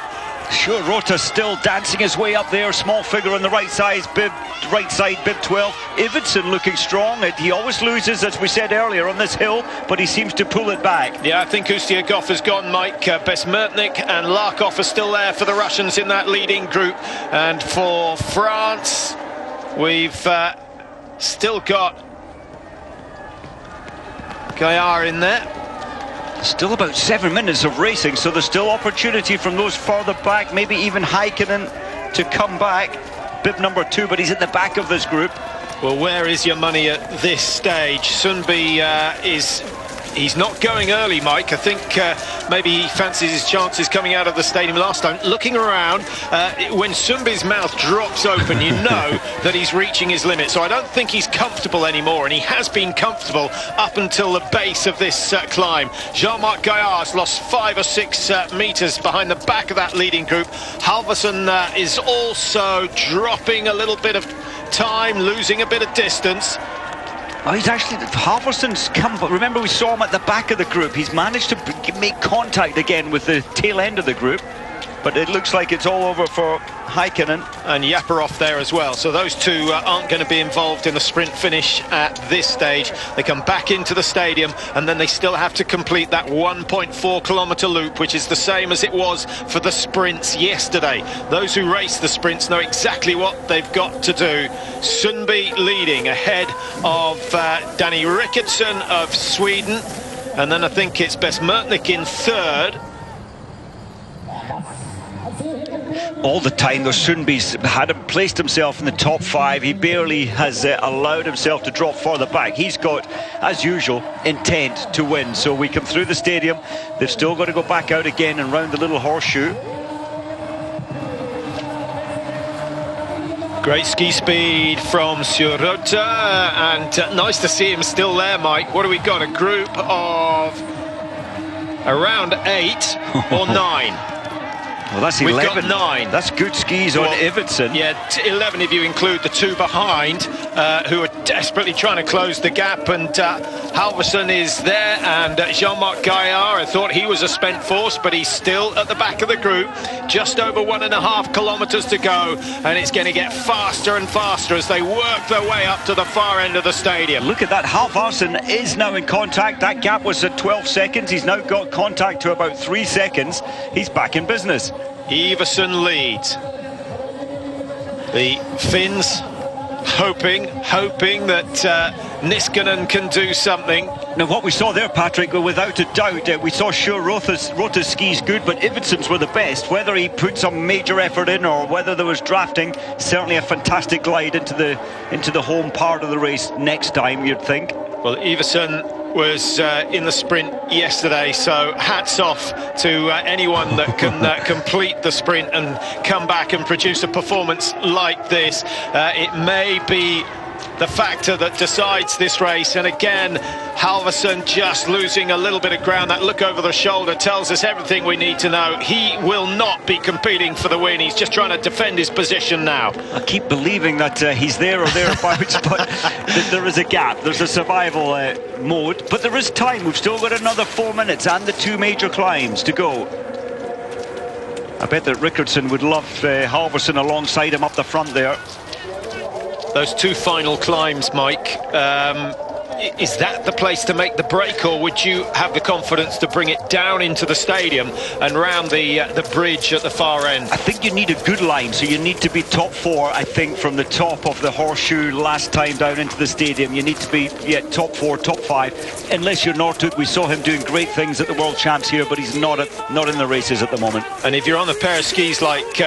Sure, Rota's still dancing his way up there. Small figure on the right side, bib 12. Ividsson looking strong. He always loses, as we said earlier, on this hill, but he seems to pull it back. Yeah, I think Ustiakov has gone, Mike. Besmertnik and Larkov are still there for the Russians in that leading group. And for France, we've still got Gaillard in there. Still about 7 minutes of racing, so there's still opportunity from those further back, maybe even Häkkinen to come back. Bib number 2, but he's at the back of this group. Well, where is your money at this stage? Sundby he's not going early, Mike. I think maybe he fancies his chances coming out of the stadium last time. Looking around, when Sundby's mouth drops open, you know that he's reaching his limit. So I don't think he's comfortable anymore, and he has been comfortable up until the base of this climb. Jean-Marc Gaillard's lost 5 or 6 meters behind the back of that leading group. Halvarsson is also dropping a little bit of time, losing a bit of distance. Oh, he's actually, Halvarsson's come, but remember we saw him at the back of the group. He's managed to make contact again with the tail end of the group, but it looks like it's all over for Häkkinen. And Yaparov there as well. So those two aren't going to be involved in the sprint finish at this stage. They come back into the stadium, and then they still have to complete that 1.4 kilometer loop, which is the same as it was for the sprints yesterday. Those who race the sprints know exactly what they've got to do. Sundby leading ahead of Danny Rickardsson of Sweden, and then I think it's Besmertnik in 3rd. All the time, though, Sundby's hadn't placed himself in the top 5. He barely has allowed himself to drop further back. He's got, as usual, intent to win. So we come through the stadium. They've still got to go back out again and round the little horseshoe. Great ski speed from Sirota, and nice to see him still there, Mike. What do we got? A group of around 8 or 9? Well, that's 11. We've got 9. That's good skis on Ividsson. Yeah, 11 if you include the 2 behind, who are desperately trying to close the gap. And Halvarsson is there, and Jean-Marc Gaillard, I thought he was a spent force, but he's still at the back of the group. Just over 1.5 kilometers to go, and it's going to get faster and faster as they work their way up to the far end of the stadium. Look at that. Halvarsson is now in contact. That gap was at 12 seconds. He's now got contact to about 3 seconds. He's back in business. Iversen leads. The Finns hoping that Niskanen can do something. Now what we saw there, Patrick, without a doubt, we saw sure Rota's skis good, but Ividson's were the best. Whether he put some major effort in or whether there was drafting, certainly a fantastic glide into the home part of the race next time, you'd think. Well, Iversen was in the sprint yesterday, so hats off to anyone that can complete the sprint and come back and produce a performance like this. It may be the factor that decides this race, and again Halvorsen just losing a little bit of ground. That look over the shoulder tells us everything we need to know. He will not be competing for the win. He's just trying to defend his position now. I keep believing that he's there or thereabouts, but there is a gap. There's a survival mode, but there is time. We've still got another 4 minutes and the 2 major climbs to go. I bet that Rickardson would love Halvorsen alongside him up the front there. Those 2 final climbs, Mike, is that the place to make the break, or would you have the confidence to bring it down into the stadium and round the bridge at the far end? I think you need a good line, so you need to be top 4, I think, from the top of the horseshoe last time down into the stadium. You need to be top 4, top 5, unless you're Northug. We saw him doing great things at the World Champs here, but he's not in the races at the moment. And if you're on a pair of skis like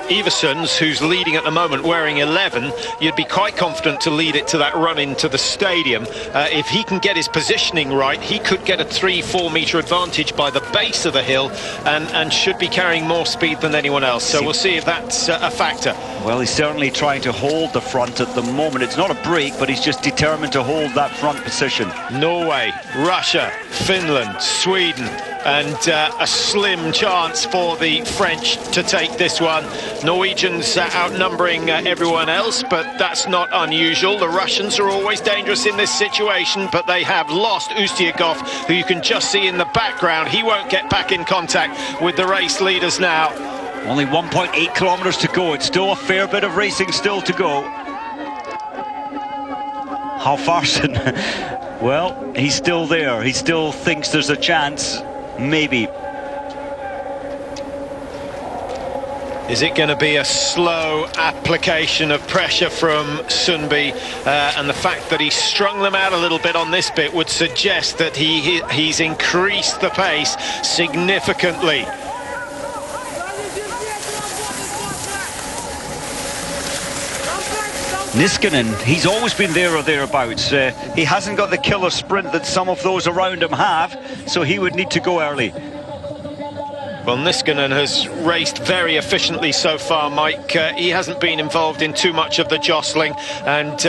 Iversen's, who's leading at the moment, wearing 11, you'd be quite confident to lead it to that run into the stadium. If he can get his positioning right, he could get a 3-4 metre advantage by the base of the hill and should be carrying more speed than anyone else. So we'll see if that's a factor. Well, he's certainly trying to hold the front at the moment. It's not a break, but he's just determined to hold that front position. Norway, Russia, Finland, Sweden, and a slim chance for the French to take this one. Norwegians outnumbering everyone else, but that's not unusual. The Russians are always dangerous in this situation, but they have lost Ustiakov, who you can just see in the background. He won't get back in contact with the race leaders now. Only 1.8 kilometers to go. It's still a fair bit of racing still to go. Halvorsen, well, he's still there. He still thinks there's a chance, maybe. Is it going to be a slow application of pressure from Sundby? And the fact that he strung them out a little bit on this bit would suggest that he's increased the pace significantly. Niskanen, he's always been there or thereabouts. He hasn't got the killer sprint that some of those around him have, so he would need to go early. Well, Niskanen has raced very efficiently so far, Mike. He hasn't been involved in too much of the jostling, and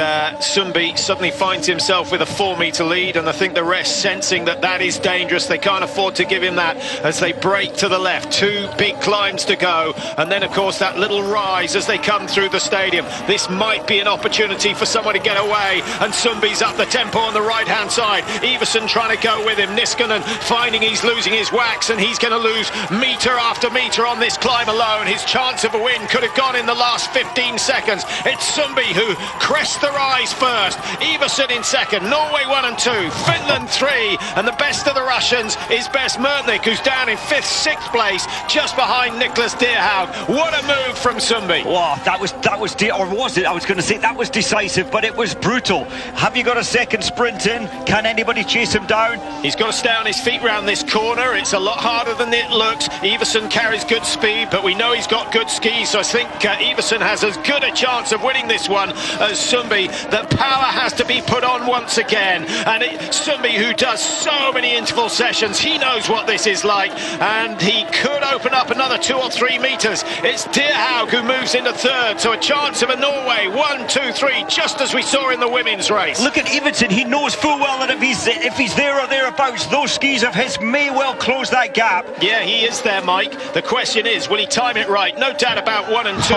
Sundby suddenly finds himself with a 4 metre lead, and I think the rest sensing that that is dangerous. They can't afford to give him that as they break to the left. 2 big climbs to go, and then of course that little rise as they come through the stadium. This might be an opportunity for someone to get away, and Sundby's up the tempo on the right hand side. Iversen trying to go with him. Niskanen finding he's losing his wax, and he's going to lose metre after metre on this climb alone. His chance of a win could have gone in the last 15 seconds. It's Sundby who crests the rise first. Iversen in second. Norway 1 and 2. Finland 3. And the best of the Russians is Best Mertnik, who's down in 5th, 6th place, just behind Nicholas Deerhaug. What a move from Sundby. Wow, that was or was it? I was going to say that was decisive, but it was brutal. Have you got a second sprint in? Can anybody chase him down? He's got to stay on his feet round this corner. It's a lot harder than it looks. Iversen carries good speed, but we know he's got good skis, so I think Iversen has as good a chance of winning this one as Sundby. The power has to be put on once again, and Sundby, who does so many interval sessions, he knows what this is like, and he could open up another 2 or 3 metres. It's Deerhaug who moves into third, so a chance of a Norway 1, 2, 3, just as we saw in the women's race. Look at Iversen. He knows full well that if he's there or thereabouts, those skis of his may well close that gap. Yeah, he is there, Mike. The question is, will he time it right? No doubt about 1 and 2.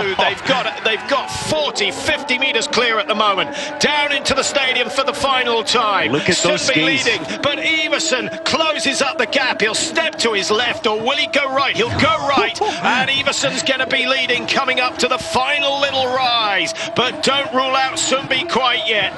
They've got 40, 50 metres clear at the moment. Down into the stadium for the final time. Look at those skis. Leading, but Iversen closes up the gap. He'll step to his left, or will he go right? He'll go right, and Iversen's going to be leading coming up to the final little rise. But don't rule out Sundby quite yet.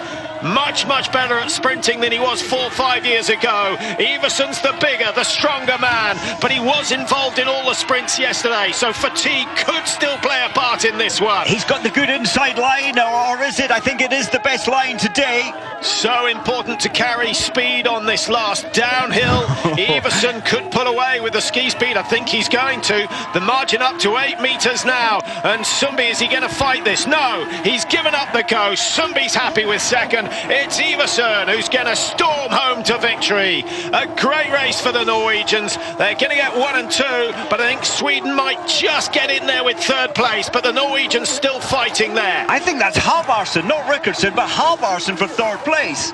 much better at sprinting than he was 4 or 5 years ago. Everson's the bigger, the stronger man, but he was involved in all the sprints yesterday, so fatigue could still play a part in this one. He's got the good inside line, or is it? I think it is the best line today. So important to carry speed on this last downhill. Everson could pull away with the ski speed. I think he's going to. The margin up to 8 metres now. And Sumbi, is he going to fight this? No, he's given up the ghost. Sumbi's happy with second. It's Everson who's going to storm home to victory. A great race for the Norwegians. They're going to get 1 and 2, but I think Sweden might just get in there with third place. But the Norwegians still fighting there. I think that's Halvarsson, not Rickardsson, but Halvarsson for third place.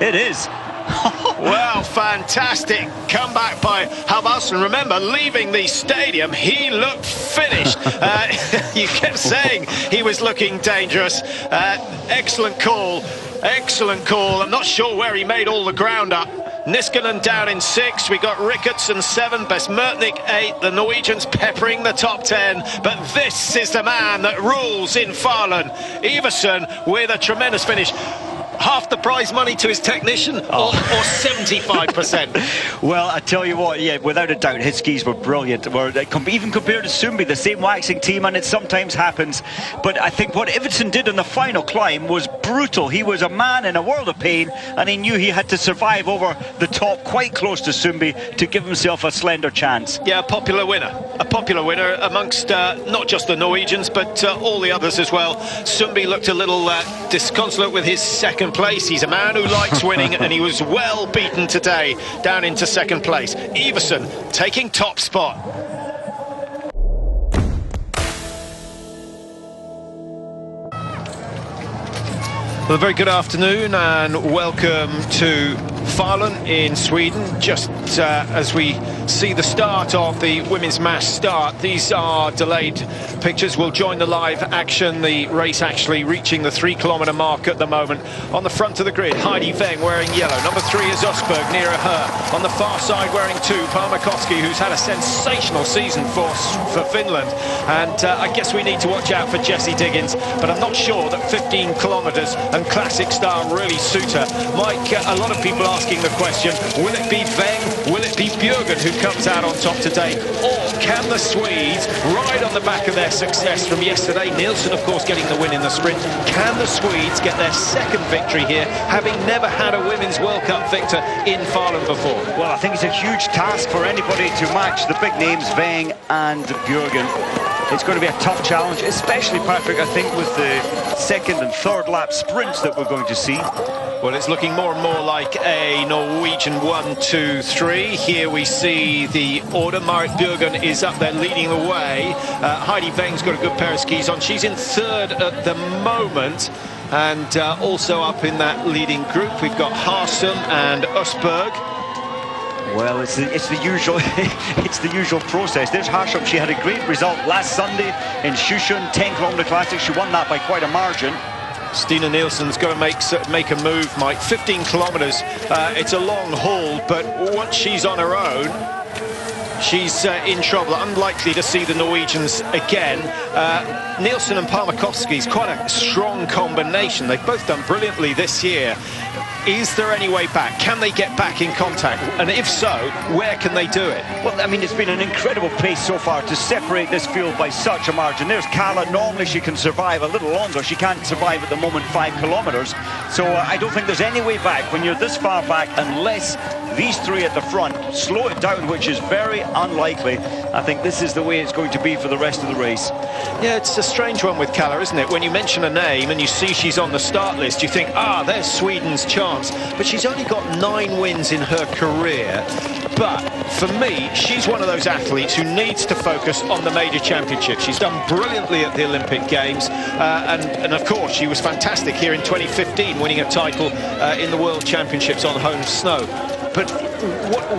It is. Well, fantastic comeback by Halvarsson. Remember, leaving the stadium, he looked finished. You kept saying he was looking dangerous. Excellent call. Excellent call. I'm not sure where he made all the ground up. Niskanen down in 6. We got Rickardsson 7, Besmertnik 8. The Norwegians peppering the top 10. But this is the man that rules in Falun. Everson with a tremendous finish. Half the prize money to his technician, or 75%. Well, I tell you what, yeah, without a doubt, his skis were brilliant. Even compared to Sumbi, the same waxing team, and it sometimes happens. But I think what Everson did in the final climb was brutal. He was a man in a world of pain, and he knew he had to survive over the top, quite close to Sumbi, to give himself a slender chance. Yeah, a popular winner. A popular winner amongst not just the Norwegians, but all the others as well. Sumbi looked a little disconsolate with his second place. He's a man who likes winning, and he was well beaten today, down into second place. Everson taking top spot. Well, a very good afternoon and welcome to Falun in Sweden. Just as we see the start of the women's mass start, these are delayed pictures. We'll join the live action. The race actually reaching the 3-kilometre mark at the moment. On the front of the grid, Heidi Weng wearing yellow. Number 3 is Östberg nearer her. On the far side wearing 2, Parmakoski, who's had a sensational season for Finland. And I guess we need to watch out for Jessie Diggins, but I'm not sure that 15 kilometres and classic style really suit her. Mike, a lot of people asking the question, will it be Weng, will it be Björgen who comes out on top today, or can the Swedes ride on the back of their success from yesterday? Nielsen, of course, getting the win in the sprint. Can the Swedes get their second victory here, having never had a Women's World Cup victor in Falun before? Well, I think it's a huge task for anybody to match the big names, Weng and Björgen. It's going to be a tough challenge, especially, Patrick, I think, with the second and third lap sprints that we're going to see. Well, it's looking more and more like a Norwegian 1, 2, 3. Here we see the order. Marit Björgen is up there leading the way. Heidi Weng's got a good pair of skis on. She's in third at the moment. And also up in that leading group, we've got Harsum and Östberg. Well, it's the usual it's the usual process. There's Harsum. She had a great result last Sunday in Shushan 10-kilometre classic. She won that by quite a margin. Stina Nielsen's got to make a move, Mike. 15 kilometres. It's a long haul, but once she's on her own, she's in trouble. Unlikely to see the Norwegians again. Nielsen and Parmakoski is quite a strong combination. They've both done brilliantly this year. Is there any way back? Can they get back in contact? And if so, where can they do it? Well, I mean, it's been an incredible pace so far to separate this field by such a margin. There's Kala. Normally she can survive a little longer. She can't survive at the moment 5 kilometres. So I don't think there's any way back when you're this far back, unless these three at the front slow it down, which is very unlikely. I think this is the way it's going to be for the rest of the race. Yeah, it's a strange one with Kala, isn't it? When you mention a name and you see she's on the start list, you think, there's Sweden's chance. But she's only got 9 wins in her career. But for me, she's one of those athletes who needs to focus on the major championships. She's done brilliantly at the Olympic Games. And of course, she was fantastic here in 2015, winning a title in the World Championships on home snow. But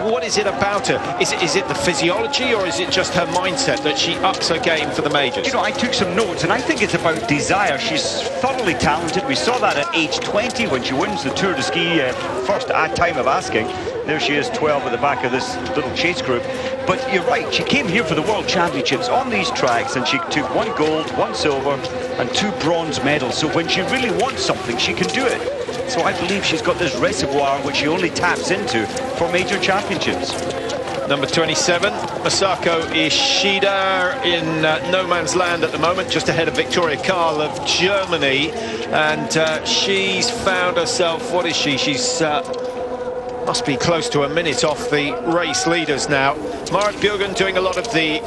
what is it about her? Is it the physiology, or is it just her mindset that she ups her game for the majors? You know, I took some notes, and I think it's about desire. She's thoroughly talented. We saw that at age 20 when she wins the Tour de Ski, first time of asking. There she is, 12 at the back of this little chase group. But you're right, she came here for the World Championships on these tracks, and she took 1 gold, 1 silver, and 2 bronze medals. So when she really wants something, she can do it. So I believe she's got this reservoir which she only taps into for major championships. Number 27, Masako Ishida in no man's land at the moment, just ahead of Victoria Karl of Germany. And she's found herself, what is she? She's must be close to a minute off the race leaders now. Marit Bjørgen doing a lot of the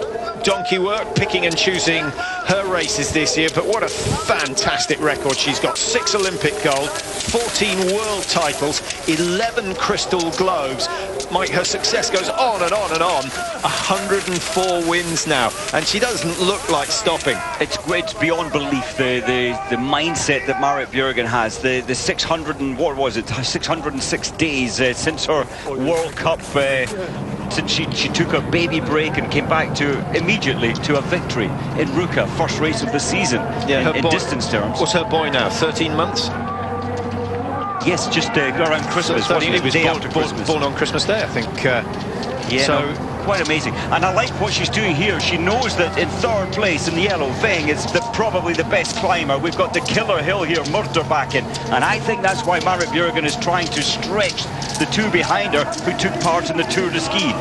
donkey work, picking and choosing her races this year, but what a fantastic record she's got. 6 Olympic gold, 14 world titles, 11 crystal globes. Mike, her success goes on and on and on. 104 wins now, and she doesn't look like stopping. It's beyond belief, the mindset that Marit Bjørgen has. The 600 and what was it, 606 days since her World Cup, since she took a baby break and came back immediately to a victory in Ruka, first race of the season. Yeah, in distance terms. What's her boy now, 13 months? Yes, just around Christmas. So he was born on Christmas Day, I think. Yeah, so no, quite amazing. And I like what she's doing here. She knows that in 3rd place in the yellow, Veng is probably the best climber. We've got the killer hill here, Murderbakken, and I think that's why Marit Bjørgen is trying to stretch the 2 behind her who took part in the Tour de Ski.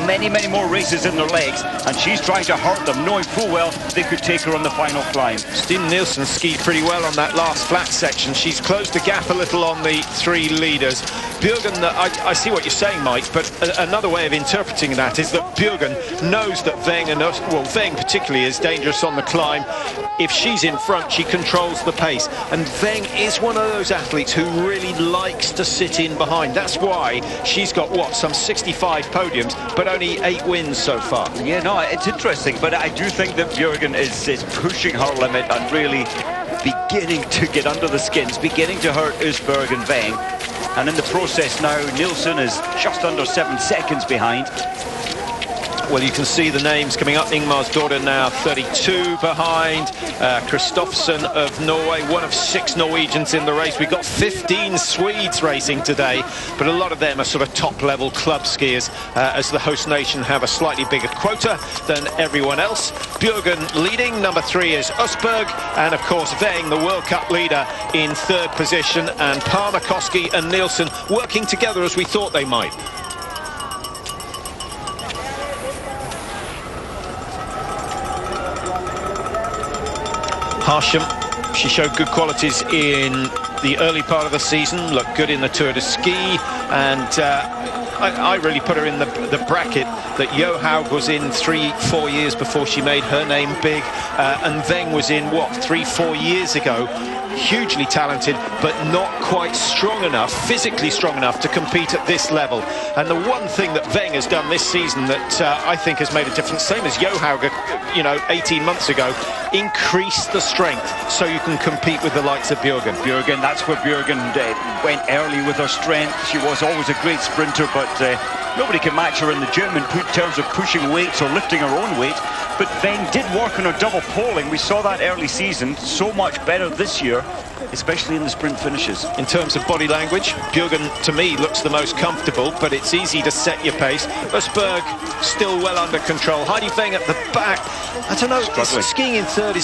Many more races in their legs, and she's trying to hurt them, knowing full well they could take her on the final climb. Stine Nielsen skied pretty well on that last flat section. She's closed the gap a little on the 3 leaders. Bjørgen, I see what you're saying, Mike, but another way of interpreting that is that Bjørgen knows that Veng, Veng particularly, is dangerous on the climb. If she's in front, she controls the pace, and Veng is one of those athletes who really likes to sit in behind. That's why she's got, what, some 65 podiums, but only 8 wins so far. Yeah, no, it's interesting, but I do think that Bjørgen is pushing her limit and really beginning to get under the skins, beginning to hurt Østberg and Veng. And in the process now, Nielsen is just under 7 seconds behind. Well, you can see the names coming up. Ingmar's daughter now 32 behind. Kristoffersen of Norway, one of 6 Norwegians in the race. We've got 15 Swedes racing today, but a lot of them are sort of top-level club skiers, as the host nation have a slightly bigger quota than everyone else. Bjørgen leading, number 3 is Østberg, and of course Veng, the World Cup leader, in 3rd position, and Parmakoski and Nielsen working together as we thought they might. Harsham, she showed good qualities in the early part of the season, looked good in the Tour de Ski, and I really put her in the bracket that Johaug was in 3-4 years before she made her name big, and Veng was in, what, 3-4 years ago. Hugely talented, but not quite strong enough, physically strong enough to compete at this level. And the one thing that Veng has done this season that I think has made a difference, same as Johaug, 18 months ago, increase the strength so you can compete with the likes of Bjørgen. Bjørgen, that's where Bjørgen went early with her strength. She was always a great sprinter, but nobody can match her in the gym in terms of pushing weights or lifting her own weight. But Veng did work on her double poling. We saw that early season, so much better this year, especially in the sprint finishes. In terms of body language, Bjørgen, to me, looks the most comfortable, but it's easy to set your pace. Østberg still well under control. Heidi Veng at the back. I don't know, skiing in 3rd,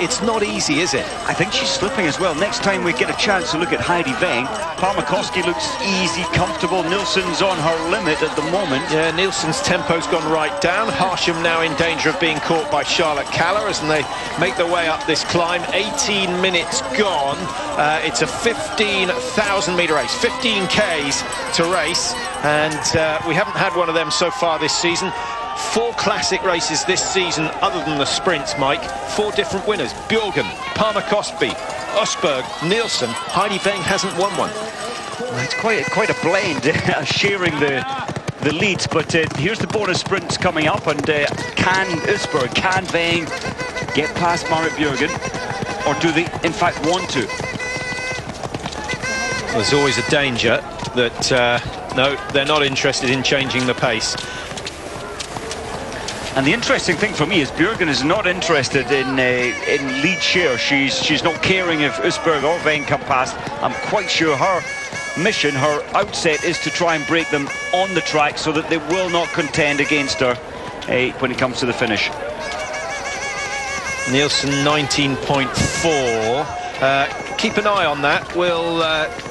it's not easy, is it? I think she's slipping as well. Next time we get a chance to look at Heidi Veng, Parmakoski looks easy, comfortable. Nielsen's on her limit at the moment. Yeah, Nielsen's tempo's gone right down. Harsham now in danger of being caught by Charlotte Kaller as they make their way up this climb. 18 minutes gone. It's a 15,000 metre race, 15 Ks to race, and we haven't had one of them so far this season. 4 classic races this season other than the sprints, Mike. 4 different winners. Bjørgen, Parmakoski, Østberg, Nielsen. Heidi Veng hasn't won one. Well, it's quite a blend, sharing the leads, but here's the bonus sprints coming up, and can Østberg, can Veng get past Marit Bjørgen, or do they in fact want to? There's always a danger that no, they're not interested in changing the pace. And the interesting thing for me is Bjørgen is not interested in lead share. She's not caring if Østberg or Veng come past. I'm quite sure her mission, her outset, is to try and break them on the track so that they will not contend against her when it comes to the finish. Nielsen 19.4. Keep an eye on that. We'll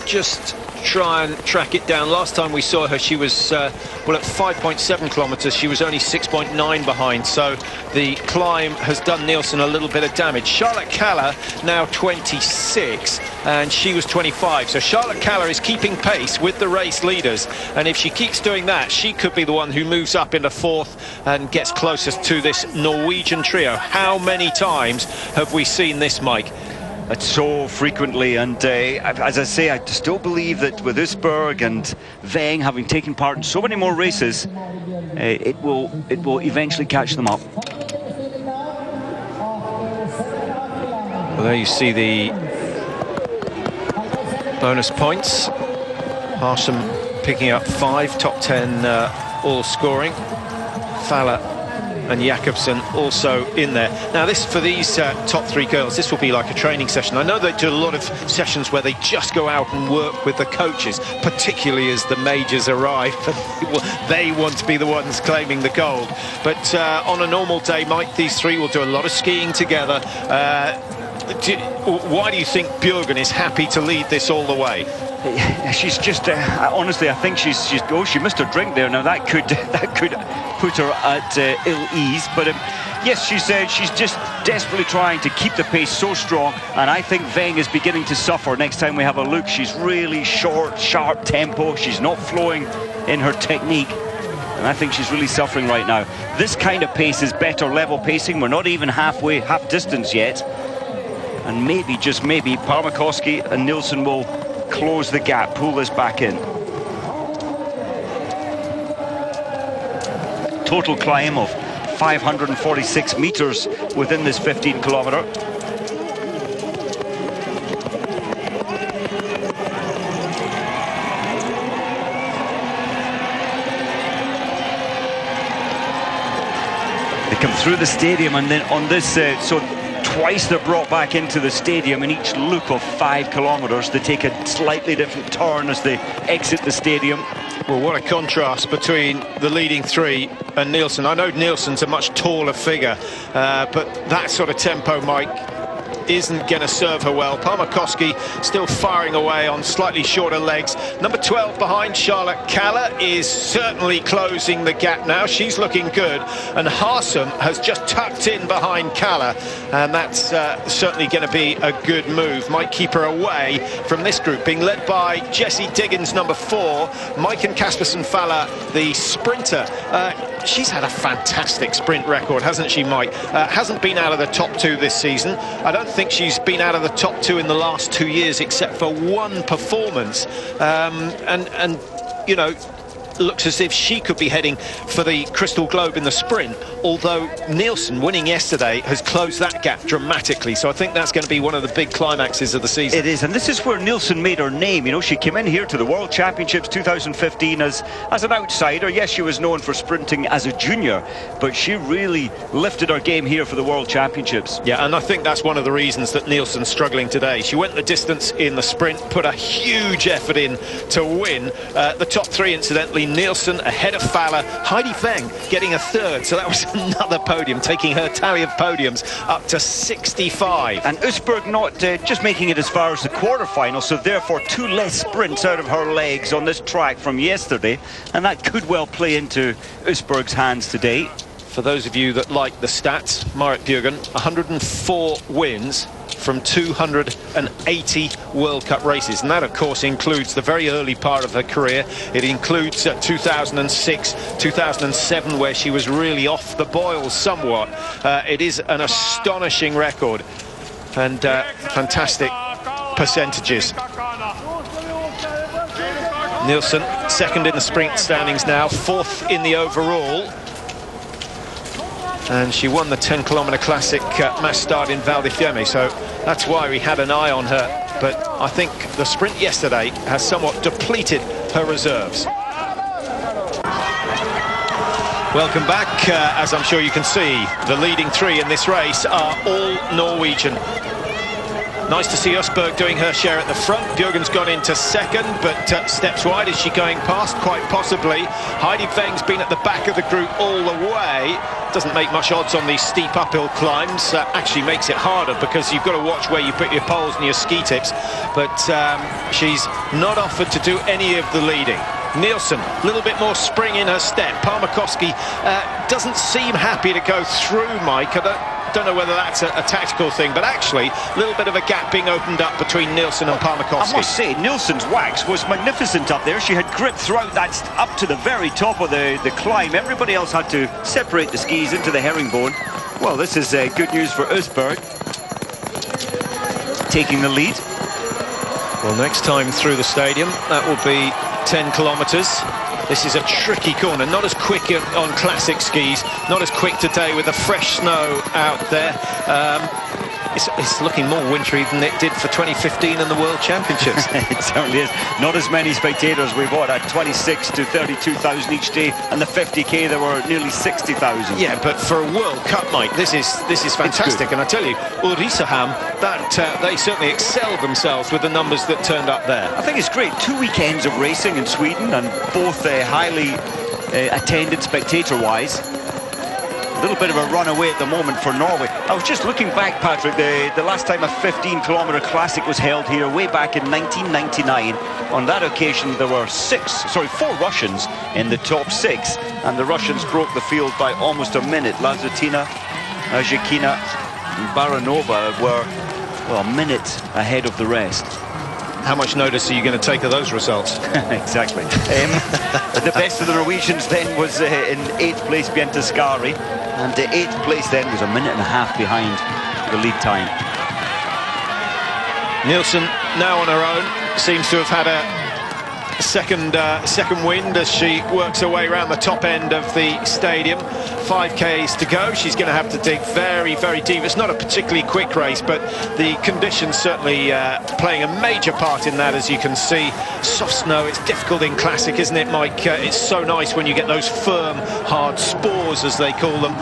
just try and track it down. Last time we saw her, she was well, at 5.7 kilometers, she was only 6.9 behind, so the climb has done Nielsen a little bit of damage. Charlotte Kaller now 26 and she was 25, so Charlotte Kaller is keeping pace with the race leaders, and if she keeps doing that, she could be the one who moves up into fourth and gets closest to this Norwegian trio. How many times have we seen this, Mike? It's so frequently, and as I say, I still believe that with Usberg and Weng having taken part in so many more races, it will eventually catch them up. Well, there you see the bonus points. Harsum picking up 5, top 10 all scoring. Fowler and Jakobsen also in there. Now this, for these top 3 girls, this will be like a training session. I know they do a lot of sessions where they just go out and work with the coaches, particularly as the majors arrive. They want to be the ones claiming the gold. But on a normal day, Mike, these 3 will do a lot of skiing together. Why do you think Bjørgen is happy to lead this all the way? She's just honestly, I think she's she missed her drink there. Now that could put her at ill ease, but yes, she's just desperately trying to keep the pace so strong, and I think Weng is beginning to suffer. Next time we have a look, she's really short, sharp tempo. She's not flowing in her technique, and I think she's really suffering right now. This kind of pace is better level pacing. We're not even half distance yet, and maybe, just maybe, Parmakoski and Nielsen will close the gap, pull this back in. Total climb of 546 meters within this 15-kilometer. They come through the stadium, and then on this, so twice they're brought back into the stadium in each loop of 5 kilometers. They take a slightly different turn as they exit the stadium. Well, what a contrast between the leading 3 and Nielsen. I know Nielsen's a much taller figure, but that sort of tempo, Mike, isn't going to serve her well. Parmakoski still firing away on slightly shorter legs. Number 12 behind, Charlotte Kaller, is certainly closing the gap now. She's looking good, and Harsum has just tucked in behind Kaller, and that's certainly going to be a good move. Might keep her away from this group, being led by Jessie Diggins, number 4. Maiken Caspersen-Fowler, the sprinter. She's had a fantastic sprint record, hasn't she, Mike? Hasn't been out of the top 2 this season. I don't think she's been out of the top 2 in the last 2 years, except for one performance. And you know, looks as if she could be heading for the Crystal Globe in the sprint, although Nielsen, winning yesterday, has closed that gap dramatically. So I think that's going to be one of the big climaxes of the season. It is, and this is where Nielsen made her name. You know, she came in here to the World Championships 2015 as an outsider. Yes, she was known for sprinting as a junior, but she really lifted her game here for the World Championships. Yeah, and I think that's one of the reasons that Nielsen's struggling today. She went the distance in the sprint, put a huge effort in to win. The top 3, incidentally, Nielsen ahead of Fowler, Heidi Weng getting a 3rd, so that was another podium, taking her tally of podiums up to 65. And Usberg not just making it as far as the quarterfinal, so therefore 2 less sprints out of her legs on this track from yesterday, and that could well play into Usberg's hands today. For those of you that like the stats, Marit Bjørgen, 104 wins from 280 World Cup races, and that of course includes the very early part of her career. It includes 2006, 2007, where she was really off the boil somewhat. It is an astonishing record, and fantastic percentages. Nielsen second in the sprint standings now, 4th in the overall. And she won the 10-kilometer classic mass start in Val di Fiemme, so that's why we had an eye on her. But I think the sprint yesterday has somewhat depleted her reserves. Welcome back. As I'm sure you can see, the leading 3 in this race are all Norwegian. Nice to see Usberg doing her share at the front. Bjørgen's gone into second, but steps wide. Is she going past? Quite possibly. Heidi Weng's been at the back of the group all the way. Doesn't make much odds on these steep uphill climbs. Actually makes it harder because you've got to watch where you put your poles and your ski tips. But she's not offered to do any of the leading. Nielsen, a little bit more spring in her step. Parmakoski doesn't seem happy to go through, Mike. I don't know whether that's a tactical thing, but actually a little bit of a gap being opened up between Nielsen and Parmakoski. I must say, Nielsen's wax was magnificent up there. She had grip throughout that up to the very top of the climb. Everybody else had to separate the skis into the herringbone. Well, this is good news for Usberg, taking the lead. Well, next time through the stadium, that will be 10 kilometres. This is a tricky corner, not as quick on classic skis, not as quick today with the fresh snow out there. It's looking more wintry than it did for 2015 in the World Championships. It certainly is. Not as many spectators. We've got at 26 to 32,000 each day, and the 50k there were nearly 60,000. Yeah, but for a World Cup, Mike, this is fantastic. And I tell you, Ulricehamn, that they certainly excelled themselves with the numbers that turned up there. I think it's great. 2 weekends of racing in Sweden, and both highly attended spectator-wise. A little bit of a runaway at the moment for Norway. I was just looking back, Patrick, the last time a 15-kilometre classic was held here, way back in 1999. On that occasion, there were 4 Russians in the top 6, and the Russians broke the field by almost a minute. Lazutina, Zhekina, and Baranova were, well, a minute ahead of the rest. How much notice are you going to take of those results? Exactly. The best of the Norwegians then was in 8th place, Bente Skari, and 8th place then was a minute and a half behind the lead time. Nielsen now on her own, seems to have had a second wind as she works her way around the top end of the stadium. 5Ks to go. She's going to have to dig very, very deep. It's not a particularly quick race, but the conditions certainly playing a major part in that, as you can see. Soft snow, it's difficult in classic, isn't it, Mike? It's so nice when you get those firm, hard spores, as they call them.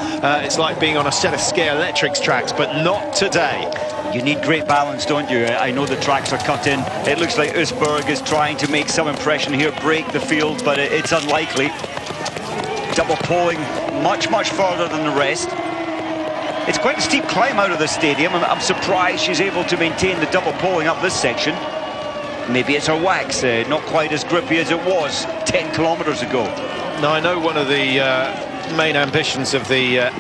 It's like being on a set of Scare Electrics tracks, but not today. You need great balance, don't you? I know the tracks are cut in. It looks like Usberg is trying to make some impression here, break the field, but it's unlikely. Double poling much, much further than the rest. It's quite a steep climb out of the stadium. I'm surprised she's able to maintain the double poling up this section. Maybe it's her wax, not quite as grippy as it was 10 kilometres ago. Now, I know one of the main ambitions of the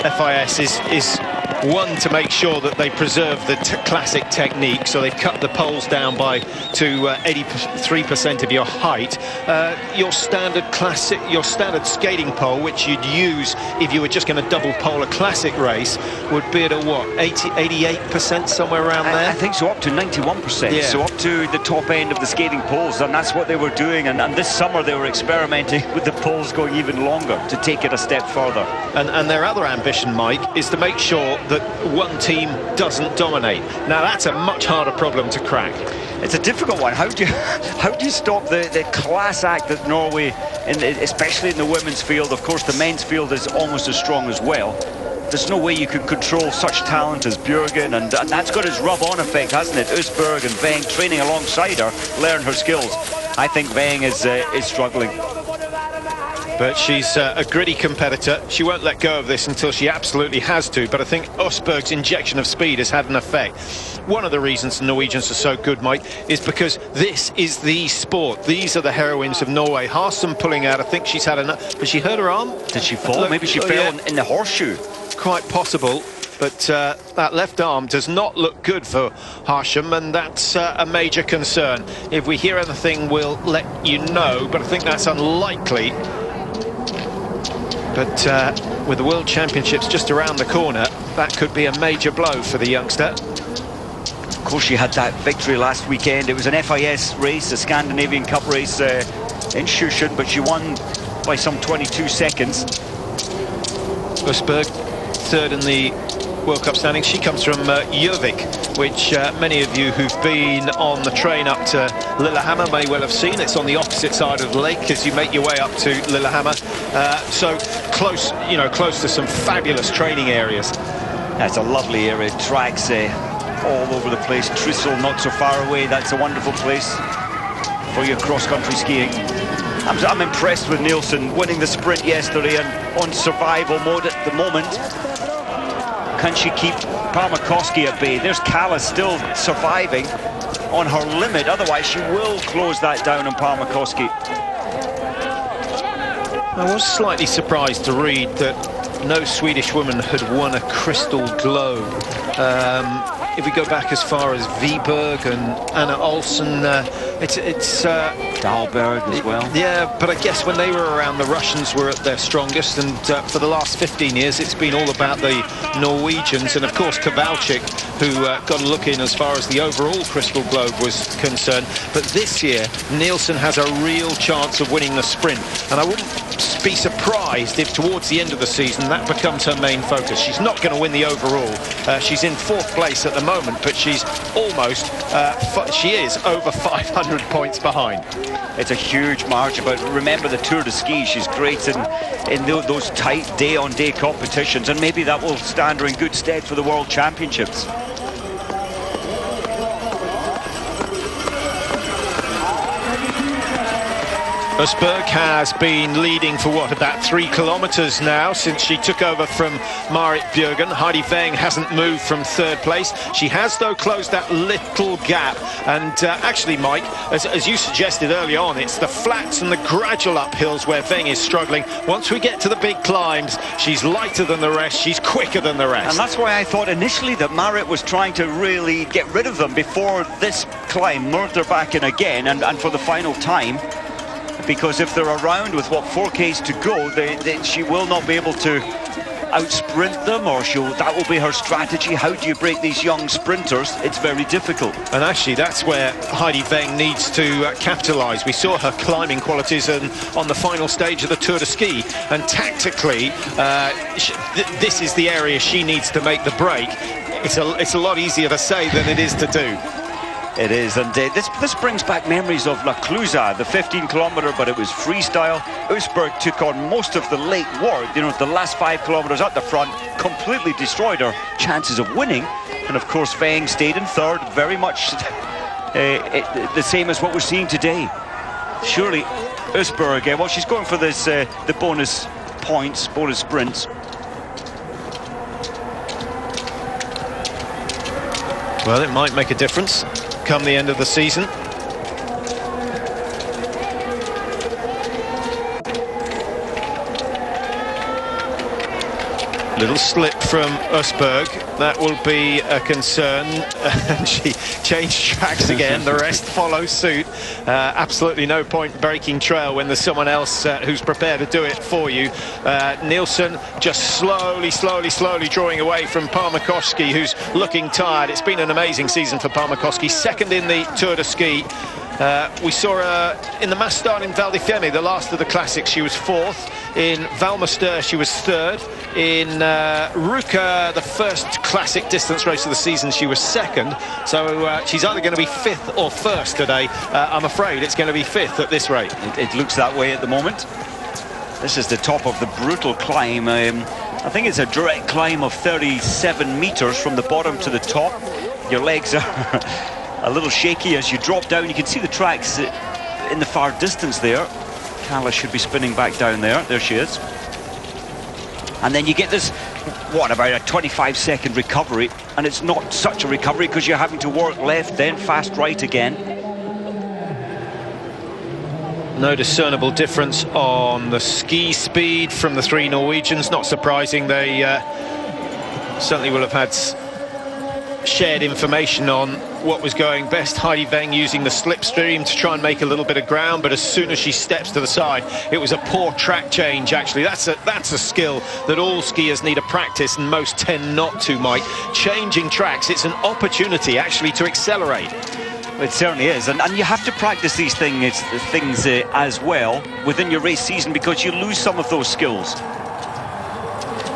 FIS is one, to make sure that they preserve the classic technique, so they've cut the poles down to 83% of your height. Your standard skating pole, which you'd use if you were just going to double pole a classic race, would be at a what, 88%, somewhere around there? I think so, up to 91%. Yeah. So up to the top end of the skating poles, and that's what they were doing. And this summer they were experimenting with the poles going even longer to take it a step further. And their other ambition, Mike, is to make sure that one team doesn't dominate. Now that's a much harder problem to crack. It's a difficult one. How do you stop the class act that Norway, especially in the women's field? Of course, the men's field is almost as strong as well. There's no way you could control such talent as Bjørgen, and that's got its rub-on effect, hasn't it? Usberg and Weng training alongside her, learn her skills. I think Weng is struggling. But she's a gritty competitor. She won't let go of this until she absolutely has to. But I think Usberg's injection of speed has had an effect. One of the reasons the Norwegians are so good, Mike, is because this is the sport. These are the heroines of Norway. Harsson pulling out. I think she's had enough. Has she hurt her arm? Did she fall? Maybe she fell in the horseshoe. Quite possible. But that left arm does not look good for Harsson, and that's a major concern. If we hear anything, we'll let you know. But I think that's unlikely. But with the World Championships just around the corner, that could be a major blow for the youngster. Of course, she had that victory last weekend. It was an FIS race, a Scandinavian Cup race in Sjusjøen, but she won by some 22 seconds. Usberg, third in the World Cup standings. She comes from Gjøvik, which many of you who've been on the train up to Lillehammer may well have seen. It's on the opposite side of the lake as you make your way up to Lillehammer. So close, close to some fabulous training areas. That's a lovely area. Tracks all over the place. Trysil not so far away. That's a wonderful place for your cross-country skiing. I'm impressed with Nielsen winning the sprint yesterday and on survival mode at the moment. Can she keep Parmakoski at bay? There's Kala still surviving on her limit. Otherwise, she will close that down on Parmakoski. I was slightly surprised to read that no Swedish woman had won a crystal globe. If we go back as far as Viberg and Anna Olsen, it's Dahlberg as well. Yeah, but I guess when they were around, the Russians were at their strongest, and for the last 15 years, it's been all about the Norwegians, and of course Kowalczyk, who got a look in as far as the overall crystal globe was concerned. But this year, Nielsen has a real chance of winning the sprint, and I wouldn't be surprised if towards the end of the season that becomes her main focus. She's not going to win the overall. She's in 4th place at the moment, but she's almost, she is over 500 points behind. It's a huge margin, but remember the Tour de Ski, she's great in those tight day-on-day competitions, and maybe that will stand her in good stead for the World Championships. Østberg has been leading for what, about 3 kilometers now since she took over from Marit Bjørgen. Heidi Weng hasn't moved from 3rd place. She has, though, closed that little gap. And actually, Mike, as you suggested early on, it's the flats and the gradual uphills where Weng is struggling. Once we get to the big climbs, she's lighter than the rest, she's quicker than the rest. And that's why I thought initially that Marit was trying to really get rid of them before this climb, merged her back in again, and for the final time. Because if they're around with, what, 4Ks to go, she will not be able to out-sprint them, or that will be her strategy. How do you break these young sprinters? It's very difficult. And actually, that's where Heidi Weng needs to capitalise. We saw her climbing qualities on the final stage of the Tour de Ski, and tactically, this is the area she needs to make the break. It's a lot easier to say than it is to do. It is, and this brings back memories of La Clusa, the 15-kilometre, but it was freestyle. Østberg took on most of the late work, the last 5 kilometres at the front, completely destroyed her chances of winning. And of course, Weng stayed in 3rd, very much the same as what we're seeing today. Surely Østberg, well, she's going for this the bonus points, bonus sprints. Well, it might make a difference come the end of the season. Little slip from Østberg, that will be a concern. She changed tracks again, the rest follow suit. Absolutely no point breaking trail when there's someone else who's prepared to do it for you. Nielsen just slowly drawing away from Parmakoski, who's looking tired. It's been an amazing season for Parmakoski, 2nd in the Tour de Ski. We saw her in the mass start in Val di Fiemme, the last of the classics. She was 4th. In Valmester, she was 3rd. In Ruka, the first classic distance race of the season, she was 2nd. So she's either going to be 5th or 1st today. I'm afraid it's going to be 5th at this rate. It looks that way at the moment. This is the top of the brutal climb. I think it's a direct climb of 37 meters from the bottom to the top. Your legs are a little shaky as you drop down. You can see the tracks in the far distance there. Kala should be spinning back down there. There she is. And then you get this, what, about a 25-second recovery, and it's not such a recovery because you're having to work left, then fast right again. No discernible difference on the ski speed from the 3 Norwegians. Not surprising, they certainly will have had shared information on what was going best. Heidi Weng using the slipstream to try and make a little bit of ground, but as soon as she steps to the side, it was a poor track change. Actually, that's a skill that all skiers need to practice, and most tend not to, Mike. Changing tracks, it's an opportunity actually to accelerate. It certainly is, and you have to practice these things as well within your race season, because you lose some of those skills.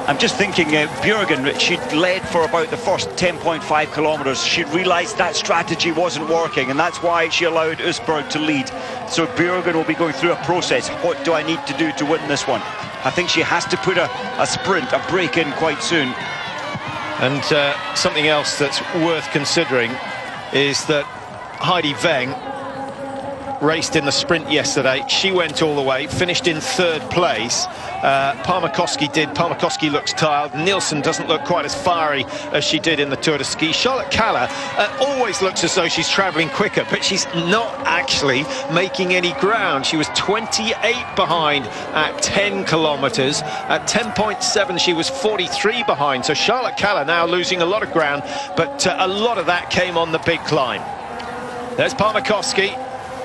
I'm just thinking, Bjørgen, she'd led for about the first 10.5 kilometres. She'd realised that strategy wasn't working, and that's why she allowed Østberg to lead. So Bjørgen will be going through a process. What do I need to do to win this one? I think she has to put a sprint, a break in quite soon. And something else that's worth considering is that Heidi Weng raced in the sprint yesterday. She went all the way, finished in 3rd place. Parmakoski did. Parmakoski looks tired. Nielsen doesn't look quite as fiery as she did in the Tour de Ski. Charlotte Kaller always looks as though she's travelling quicker, but she's not actually making any ground. She was 28 behind at 10 kilometres. At 10.7 she was 43 behind. So Charlotte Kaller now losing a lot of ground, but a lot of that came on the big climb. There's Parmakoski,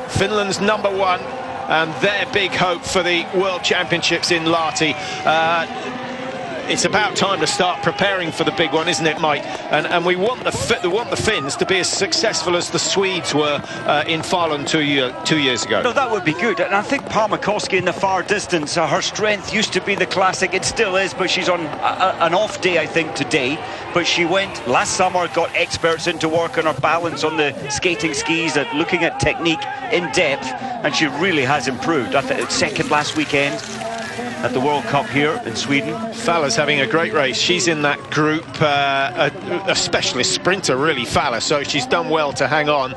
Finland's #1, and their big hope for the World Championships in Lahti. It's about time to start preparing for the big one, isn't it, Mike? And we want the Finns to be as successful as the Swedes were in Falun 2 years ago. No, that would be good. And I think Parmakoski in the far distance, her strength used to be the classic. It still is, but she's on an off day, I think, today. But she went last summer, got experts in to work on her balance on the skating skis, and looking at technique in depth, and she really has improved. I think 2nd last weekend at the World Cup here in Sweden. Fala's having a great race. She's in that group, a specialist sprinter, really, Fala, so she's done well to hang on.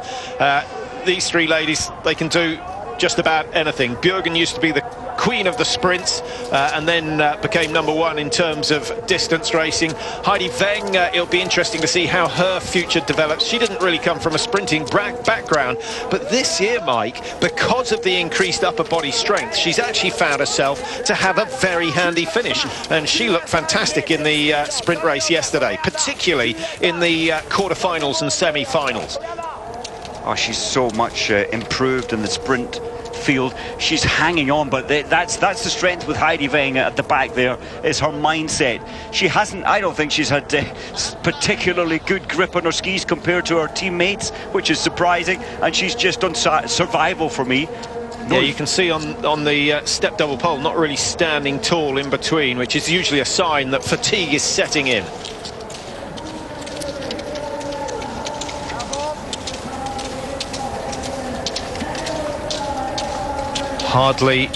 These 3 ladies, they can do just about anything. Bjørgen used to be the queen of the sprints and then became #1 in terms of distance racing. Heidi Weng, it'll be interesting to see how her future develops. She didn't really come from a sprinting background, but this year, Mike, because of the increased upper body strength, she's actually found herself to have a very handy finish, and she looked fantastic in the sprint race yesterday, particularly in the quarterfinals and semi-finals. Oh, she's so much improved in the sprint field. She's hanging on, but that's the strength with Heidi Weng at the back there, is her mindset. She hasn't, I don't think she's had particularly good grip on her skis compared to her teammates, which is surprising, and she's just on survival for me. Yeah, you can see on the step double pole, not really standing tall in between, which is usually a sign that fatigue is setting in. Hardly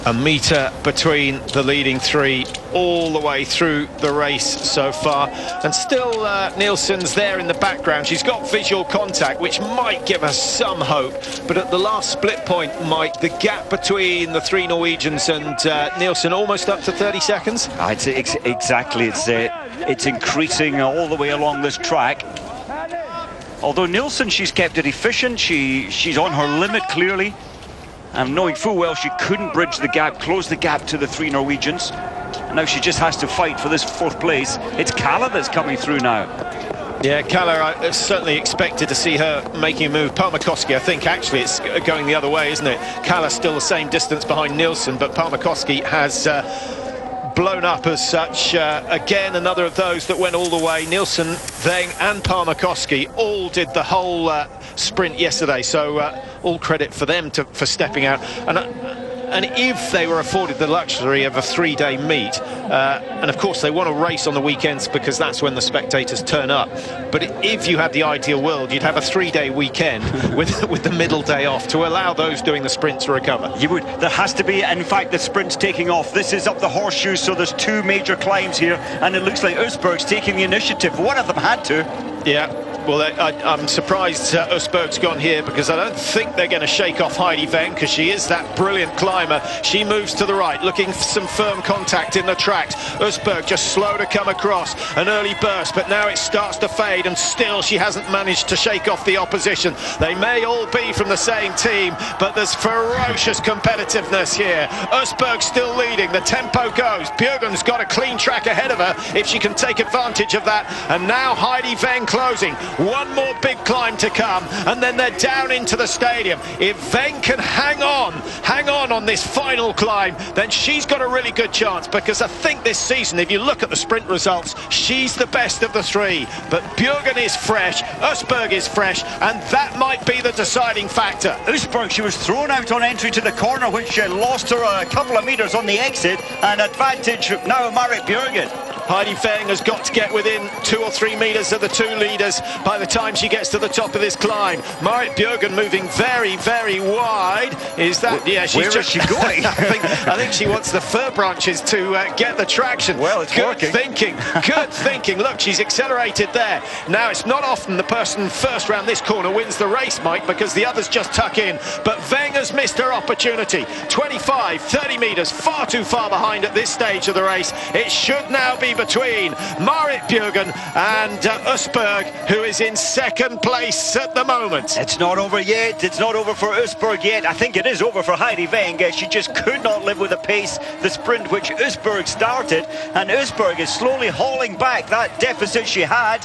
a metre between the leading 3 all the way through the race so far, and still Nielsen's there in the background. She's got visual contact, which might give us some hope, but at the last split point, Mike, the gap between the 3 Norwegians and Nielsen almost up to 30 seconds. Exactly, it's increasing all the way along this track. Although Nielsen, she's kept it efficient, she's on her limit clearly, and knowing full well she couldn't bridge the gap, close the gap to the 3 Norwegians. And now she just has to fight for this 4th place. It's Kaller that's coming through now. Yeah, Kaller, I certainly expected to see her making a move. Parmakoski, I think actually it's going the other way, isn't it? Kaller's still the same distance behind Nielsen, but Parmakoski has blown up as such. Again, another of those that went all the way. Nielsen, Weng and Parmakoski all did the whole sprint yesterday, so all credit for them for stepping out. And if they were afforded the luxury of a 3-day meet, and of course they want to race on the weekends because that's when the spectators turn up, but if you had the ideal world, you'd have a 3-day weekend with the middle day off to allow those doing the sprint to recover. You would. There has to be. In fact, the sprint's taking off. This is up the horseshoe, so there's 2 major climbs here, and it looks like Østberg's taking the initiative. One of them had to. Yeah. Well, I'm surprised Østberg's gone here, because I don't think they're going to shake off Heidi Weng, because she is that brilliant climber. She moves to the right, looking for some firm contact in the tracks. Østberg just slow to come across, an early burst, but now it starts to fade, and still she hasn't managed to shake off the opposition. They may all be from the same team, but there's ferocious competitiveness here. Østberg still leading, the tempo goes. Bjørgen's got a clean track ahead of her if she can take advantage of that, and now Heidi Weng closing. One more big climb to come, and then they're down into the stadium. If Weng can hang on this final climb, then she's got a really good chance, because I think this season, if you look at the sprint results, she's the best of the 3. But Bjørgen is fresh, Østberg is fresh, and that might be the deciding factor. Østberg, she was thrown out on entry to the corner, which lost her a couple of metres on the exit, and advantage now Marit Bjørgen. Heidi Weng has got to get within 2 or 3 metres of the two leaders by the time she gets to the top of this climb. Marit Bjørgen moving very, very wide. Is that... Yeah, she's just... Where is she going? I think she wants the fir branches to get the traction. Well, it's working. Good thinking. Look, she's accelerated there. Now, it's not often the person first round this corner wins the race, Mike, because the others just tuck in. But Weng has missed her opportunity. 25, 30 metres, far too far behind at this stage of the race. It should now be between Marit Bjørgen and Østberg, who is in second place at the moment. It's not over yet. It's not over for Østberg yet. I think it is over for Heidi Weng. She just could not live with the pace, the sprint which Østberg started, and Østberg is slowly hauling back that deficit she had.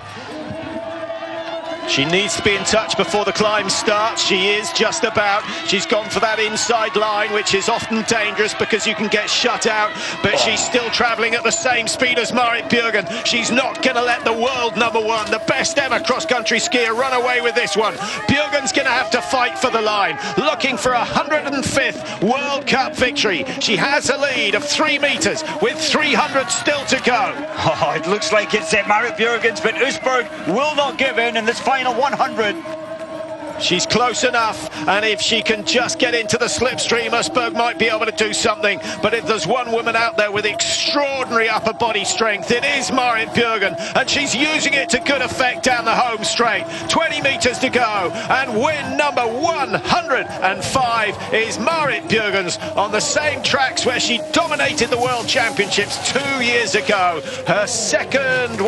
She needs to be in touch before the climb starts. She is just about. She's gone for that inside line, which is often dangerous because you can get shut out, but she's still travelling at the same speed as Marit Bjørgen. She's not going to let the world #1, the best ever cross-country skier, run away with this one. Bjørgen's going to have to fight for the line, looking for a 105th World Cup victory. She has a lead of 3 metres with 300 still to go. Oh, it looks like it's Marit Bjørgen's, but Østberg will not give in this final 100. She's close enough, and if she can just get into the slipstream, Østberg might be able to do something. But if there's one woman out there with extraordinary upper body strength, it is Marit Bjørgen, and she's using it to good effect down the home straight. 20 metres to go, and win number 105 is Marit Bjørgen's on the same tracks where she dominated the World Championships 2 years ago. Her second,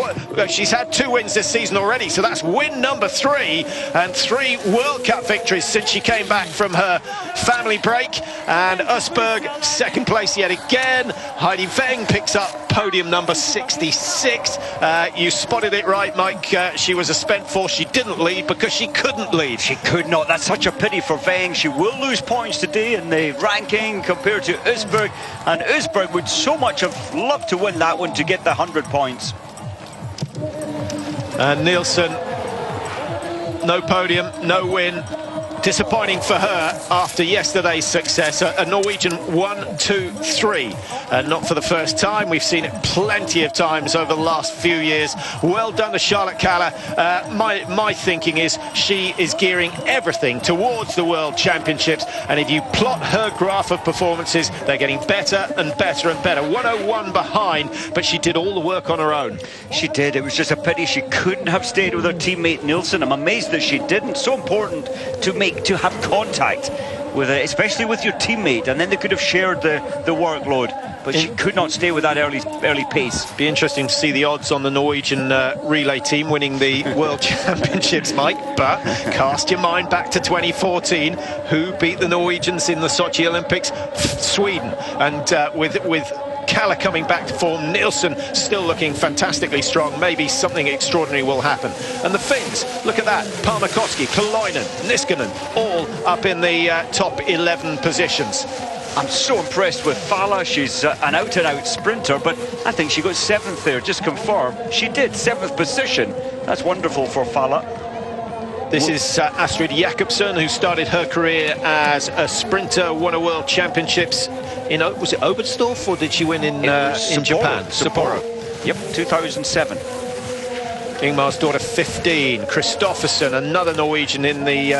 she's had 2 wins this season already, so that's win number 3, and 3 World Cup victories since she came back from her family break. And Østberg second place yet again. Heidi Weng picks up podium number 66. You spotted it right, Mike. She was a spent force. She didn't lead because she couldn't lead. She could not. That's such a pity for Weng. She will lose points today in the ranking compared to Østberg, and Østberg would so much have loved to win that one to get the 100 points. And Nielsen, no podium, no win. Disappointing for her after yesterday's success. A Norwegian 1, 2, 3. Not for the first time. We've seen it plenty of times over the last few years. Well done to Charlotte Kalla. My thinking is she is gearing everything towards the World Championships. And if you plot her graph of performances, they're getting better and better and better. 101 behind, but she did all the work on her own. She did. It was just a pity she couldn't have stayed with her teammate Nielsen. I'm amazed that she didn't. So important to have contact with it, especially with your teammate, and then they could have shared the workload, but she could not stay with that early pace. Be interesting to see the odds on the Norwegian relay team winning the World Championships, Mike, but cast your mind back to 2014. Who beat the Norwegians in the Sochi Olympics? Sweden. And with Kalla coming back to form, Nielsen still looking fantastically strong. Maybe something extraordinary will happen. And the Finns, look at that. Palmakoski, Kaloinen, Niskanen, all up in the top 11 positions. I'm so impressed with Falla. She's an out-and-out sprinter, but I think she got 7th there. Just confirm. She did, 7th position. That's wonderful for Falla. This is Astrid Jakobsen, who started her career as a sprinter, won a World Championships in, was it Oberstdorf, or did she win in Japan? Sapporo. Yep, 2007. Ingmar's daughter 15. Kristoffersen, another Norwegian in the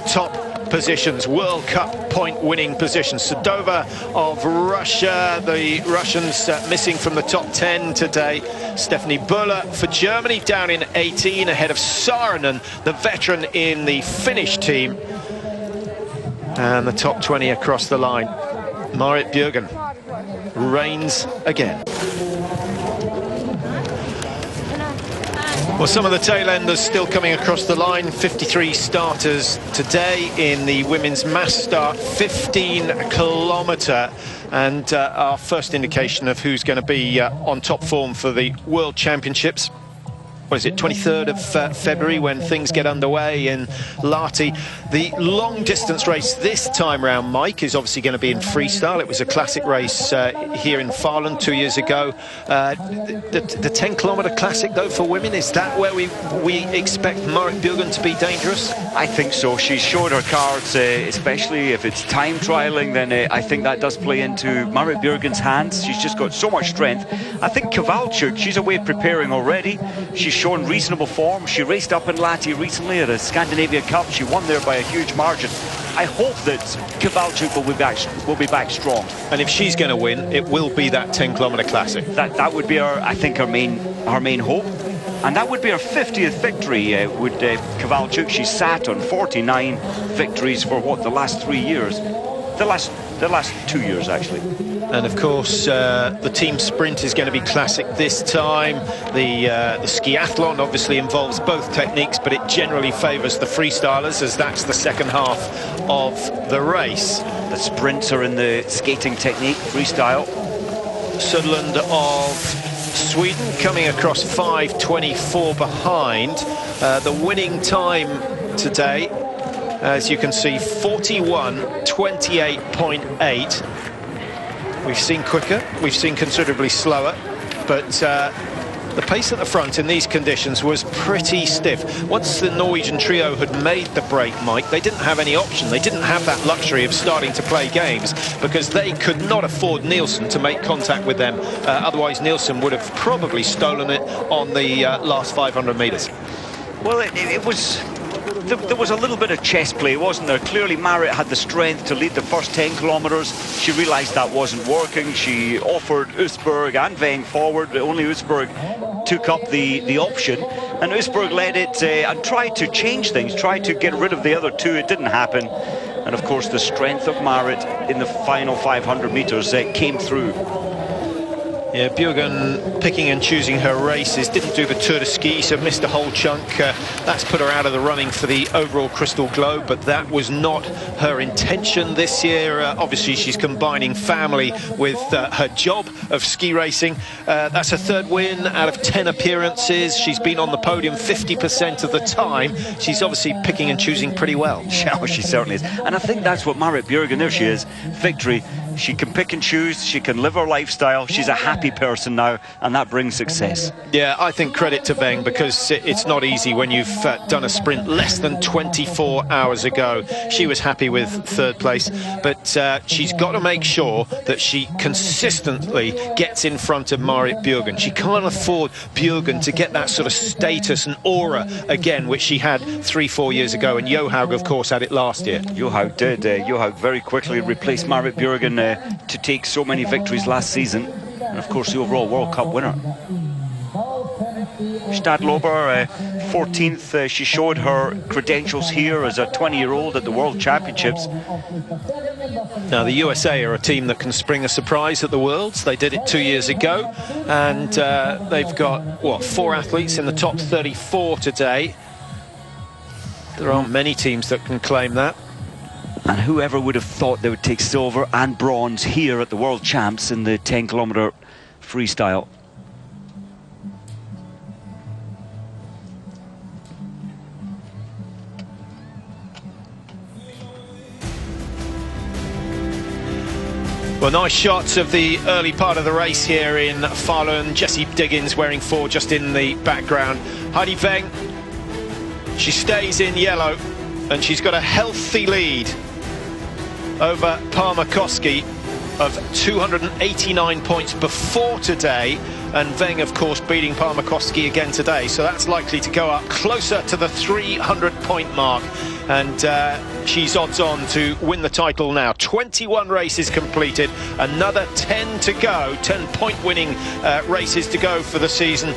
top positions, World Cup point-winning positions. Sadova of Russia, the Russians missing from the top 10 today. Stephanie Böller for Germany down in 18, ahead of Saarinen, the veteran in the Finnish team. And the top 20 across the line. Marit Bjørgen reigns again. Well, some of the tail-enders still coming across the line. 53 starters today in the women's mass start, 15-kilometre. And our first indication of who's going to be on top form for the World Championships. what is it, 23rd of February, when things get underway in Lahti. The long distance race this time round, Mike, is obviously going to be in freestyle. It was a classic race here in Falun 2 years ago. The 10-kilometre classic, though, for women, is that where we expect Marit Bjørgen to be dangerous? I think so. She's showed her cards, especially if it's time trialling, then I think that does play into Marit Bjørgen's hands. She's just got so much strength. I think Kowalczyk, she's away preparing already. She's shown reasonable form. She raced up in Lahti recently at a Scandinavia Cup. She won there by a huge margin. I hope that Kowalczyk will be back strong. And if she's going to win, it will be that 10-kilometre classic. That would be I think her main hope. And that would be her 50th victory with Kowalczyk. She sat on 49 victories for the last 3 years. The last 2 years, actually. And of course, the team sprint is going to be classic this time. The skiathlon obviously involves both techniques, but it generally favours the freestylers, as that's the second half of the race. The sprints are in the skating technique, freestyle. Sutherland of Sweden coming across 5:24 behind. The winning time today, as you can see, 41:28.8. We've seen quicker, we've seen considerably slower, but the pace at the front in these conditions was pretty stiff. Once the Norwegian trio had made the break, Mike, they didn't have any option. They didn't have that luxury of starting to play games, because they could not afford Nielsen to make contact with them. Otherwise, Nielsen would have probably stolen it on the last 500 metres. Well, it was... There was a little bit of chess play, wasn't there? Clearly Marit had the strength to lead the first 10 kilometres. She realised that wasn't working. She offered Østberg and Weng forward. Only Østberg took up the option, and Østberg led it and tried to change things, tried to get rid of the other two. It didn't happen. And of course the strength of Marit in the final 500 metres came through. Yeah, Bjørgen picking and choosing her races, didn't do the Tour de Ski, so missed a whole chunk. That's put her out of the running for the overall Crystal Globe, but that was not her intention this year. Obviously, she's combining family with her job of ski racing. That's her third win out of 10 appearances. She's been on the podium 50% of the time. She's obviously picking and choosing pretty well. Yeah, she certainly is. And I think that's what Marit Bjørgen, there she is, victory. She can pick and choose, she can live her lifestyle, she's a happy person now, and that brings success. Yeah, I think credit to Weng, because it's not easy when you've done a sprint less than 24 hours ago. She was happy with third place, but she's got to make sure that she consistently gets in front of Marit Bjørgen. She can't afford Bjørgen to get that sort of status and aura again, which she had 3-4 years ago, and Johaug, of course, had it last year. Johaug did. Johaug very quickly replaced Marit Bjørgen to take so many victories last season, and of course the overall World Cup winner. Stadlober, 14th. She showed her credentials here as a 20-year-old at the World Championships. Now the USA are a team that can spring a surprise at the Worlds. They did it 2 years ago, and they've got, what, 4 athletes in the top 34 today. There aren't many teams that can claim that. And whoever would have thought they would take silver and bronze here at the World Champs in the 10-kilometre freestyle. Well, nice shots of the early part of the race here in Falun. Jessie Diggins wearing 4 just in the background. Heidi Weng, she stays in yellow, and she's got a healthy lead over Parmakoski of 289 points before today, and Weng, of course, beating Parmakoski again today, so that's likely to go up closer to the 300-point mark, and she's odds on to win the title now. 21 races completed, another 10 to go, 10-point winning races to go for the season.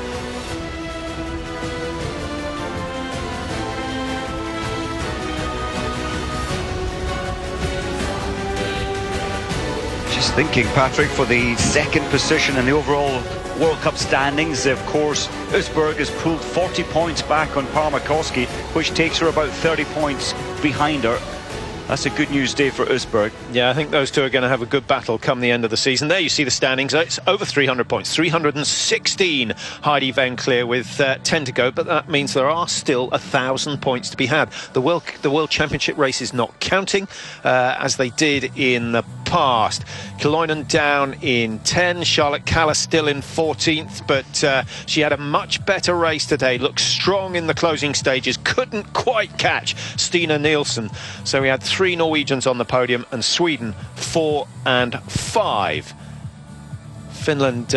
Just thinking, Patrick, for the second position in the overall World Cup standings, of course, Østberg has pulled 40 points back on Parmakoski, which takes her about 30 points behind her. That's a good news day for Usberg. Yeah, I think those two are going to have a good battle come the end of the season. There you see the standings. It's over 300 points. 316 Heidi Van Cleer with 10 to go, but that means there are still 1,000 points to be had. The World Championship race is not counting, as they did in the past. Kiloinen down in 10. Charlotte Callas still in 14th, but she had a much better race today. Looked strong in the closing stages. Couldn't quite catch Stina Nielsen. So we had 3 Norwegians on the podium and Sweden 4 and 5. Finland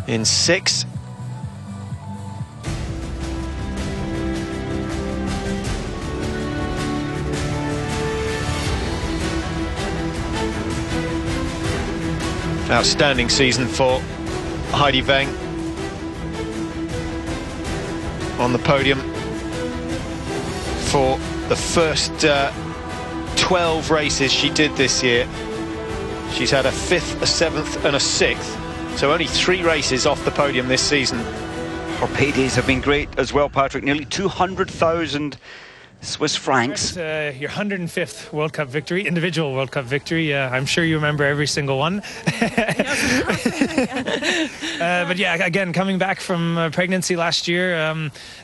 in 6. Outstanding season for Heidi Weng on the podium for the first 12 races she did this year. She's had a 5th, a 7th and a 6th, so only 3 races off the podium this season. Her paydays have been great as well, Patrick. Nearly 200,000 Swiss francs. Your 105th World Cup victory, individual World Cup victory. I'm sure you remember every single one. But yeah, again, coming back from pregnancy last year,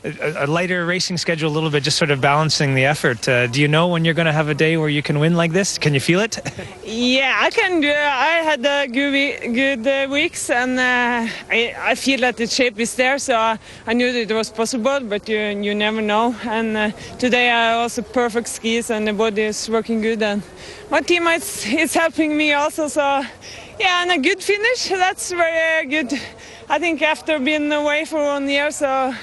a lighter racing schedule a little bit, just sort of balancing the effort. Do you know when you're going to have a day where you can win like this? Can you feel it? Yeah, I can do. I had good weeks, and I feel that the shape is there, so I knew that it was possible, but you never know. And today I also perfect skis, and the body is working good, and my teammates is helping me also. So yeah, and a good finish. That's very good. I think after being away for 1 year,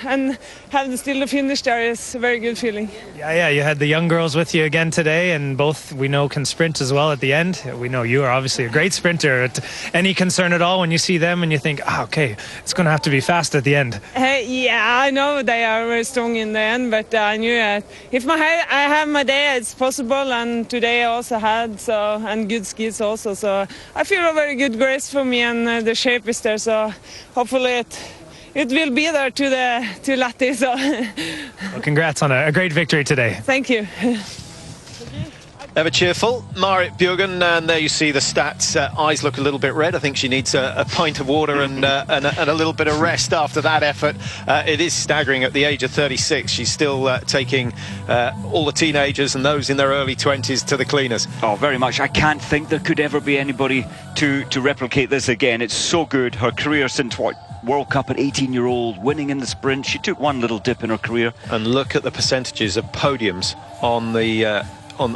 and having still the finish there is a very good feeling. Yeah, you had the young girls with you again today, and both we know can sprint as well at the end. We know you are obviously a great sprinter. Any concern at all when you see them and you think, okay, it's going to have to be fast at the end? Yeah, I know they are very strong in the end, but I knew if I have my day, it's possible, and today I also had, and good skis also. So I feel a very good grace for me, and the shape is there, so hopefully it will be there to Lahti. So. Well, congrats on a great victory today. Thank you. Ever cheerful, Marit Bjørgen, and there you see the stats. Eyes look a little bit red. I think she needs a pint of water and a little bit of rest after that effort. It is staggering at the age of 36. She's still taking all the teenagers and those in their early 20s to the cleaners. Oh, very much. I can't think there could ever be anybody to replicate this again. It's so good. Her career since World Cup at 18-year-old, winning in the sprint. She took one little dip in her career. And look at the percentages of podiums on the on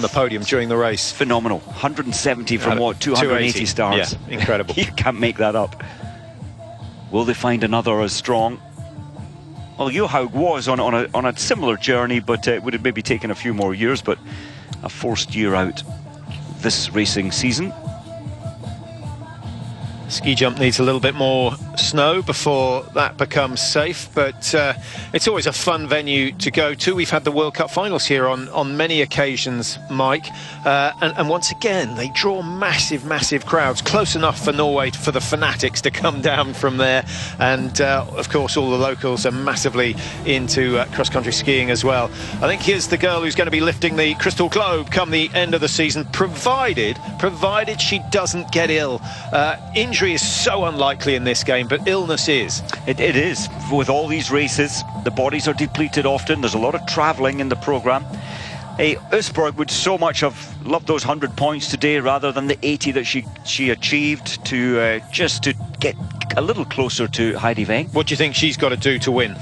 the podium during the race. Phenomenal. 170 from 280 stars. Yeah, incredible. You can't make that up. Will they find another as strong? Well, Johaug was on a similar journey, but it would have maybe taken a few more years, but a forced year out this racing season. Ski jump needs a little bit more snow before that becomes safe, but it's always a fun venue to go to. We've had the World Cup finals here on many occasions, Mike, and once again they draw massive crowds, close enough for Norway for the fanatics to come down from there, and of course all the locals are massively into cross-country skiing as well. I think here's the girl who's going to be lifting the Crystal Globe come the end of the season, provided she doesn't get ill. Injury is so unlikely in this game, but illness is. It is. With all these races, the bodies are depleted often. There's a lot of travelling in the programme. Usberg would so much have loved those 100 points today rather than the 80 that she achieved to just to get a little closer to Heidi Weng. What do you think she's got to do to win?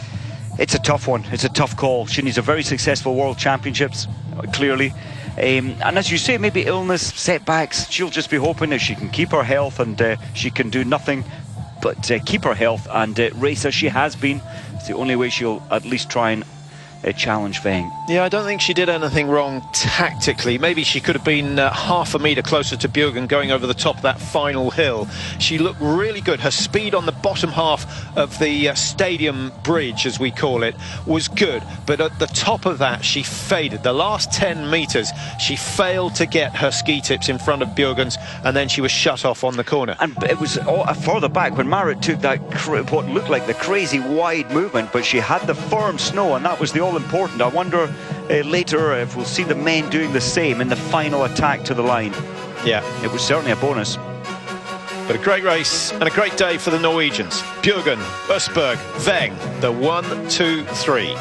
It's a tough one. It's a tough call. She needs a very successful World Championships, clearly. And as you say, maybe illness, setbacks, she'll just be hoping that she can keep her health, and she can do nothing but keep her health and race as she has been. It's the only way she'll at least try and challenge Weng. Yeah, I don't think she did anything wrong tactically. Maybe she could have been half a metre closer to Bjørgen going over the top of that final hill. She looked really good. Her speed on the bottom half of the stadium bridge, as we call it, was good. But at the top of that, she faded. The last 10 metres, she failed to get her ski tips in front of Bjørgen's, and then she was shut off on the corner. And it was further back when Marit took that what looked like the crazy wide movement, but she had the firm snow, and that was the all important. I wonder later if we'll see the men doing the same in the final attack to the line. Yeah. It was certainly a bonus. But a great race and a great day for the Norwegians. Bjørgen, Østberg, Weng, the 1, 2, 3.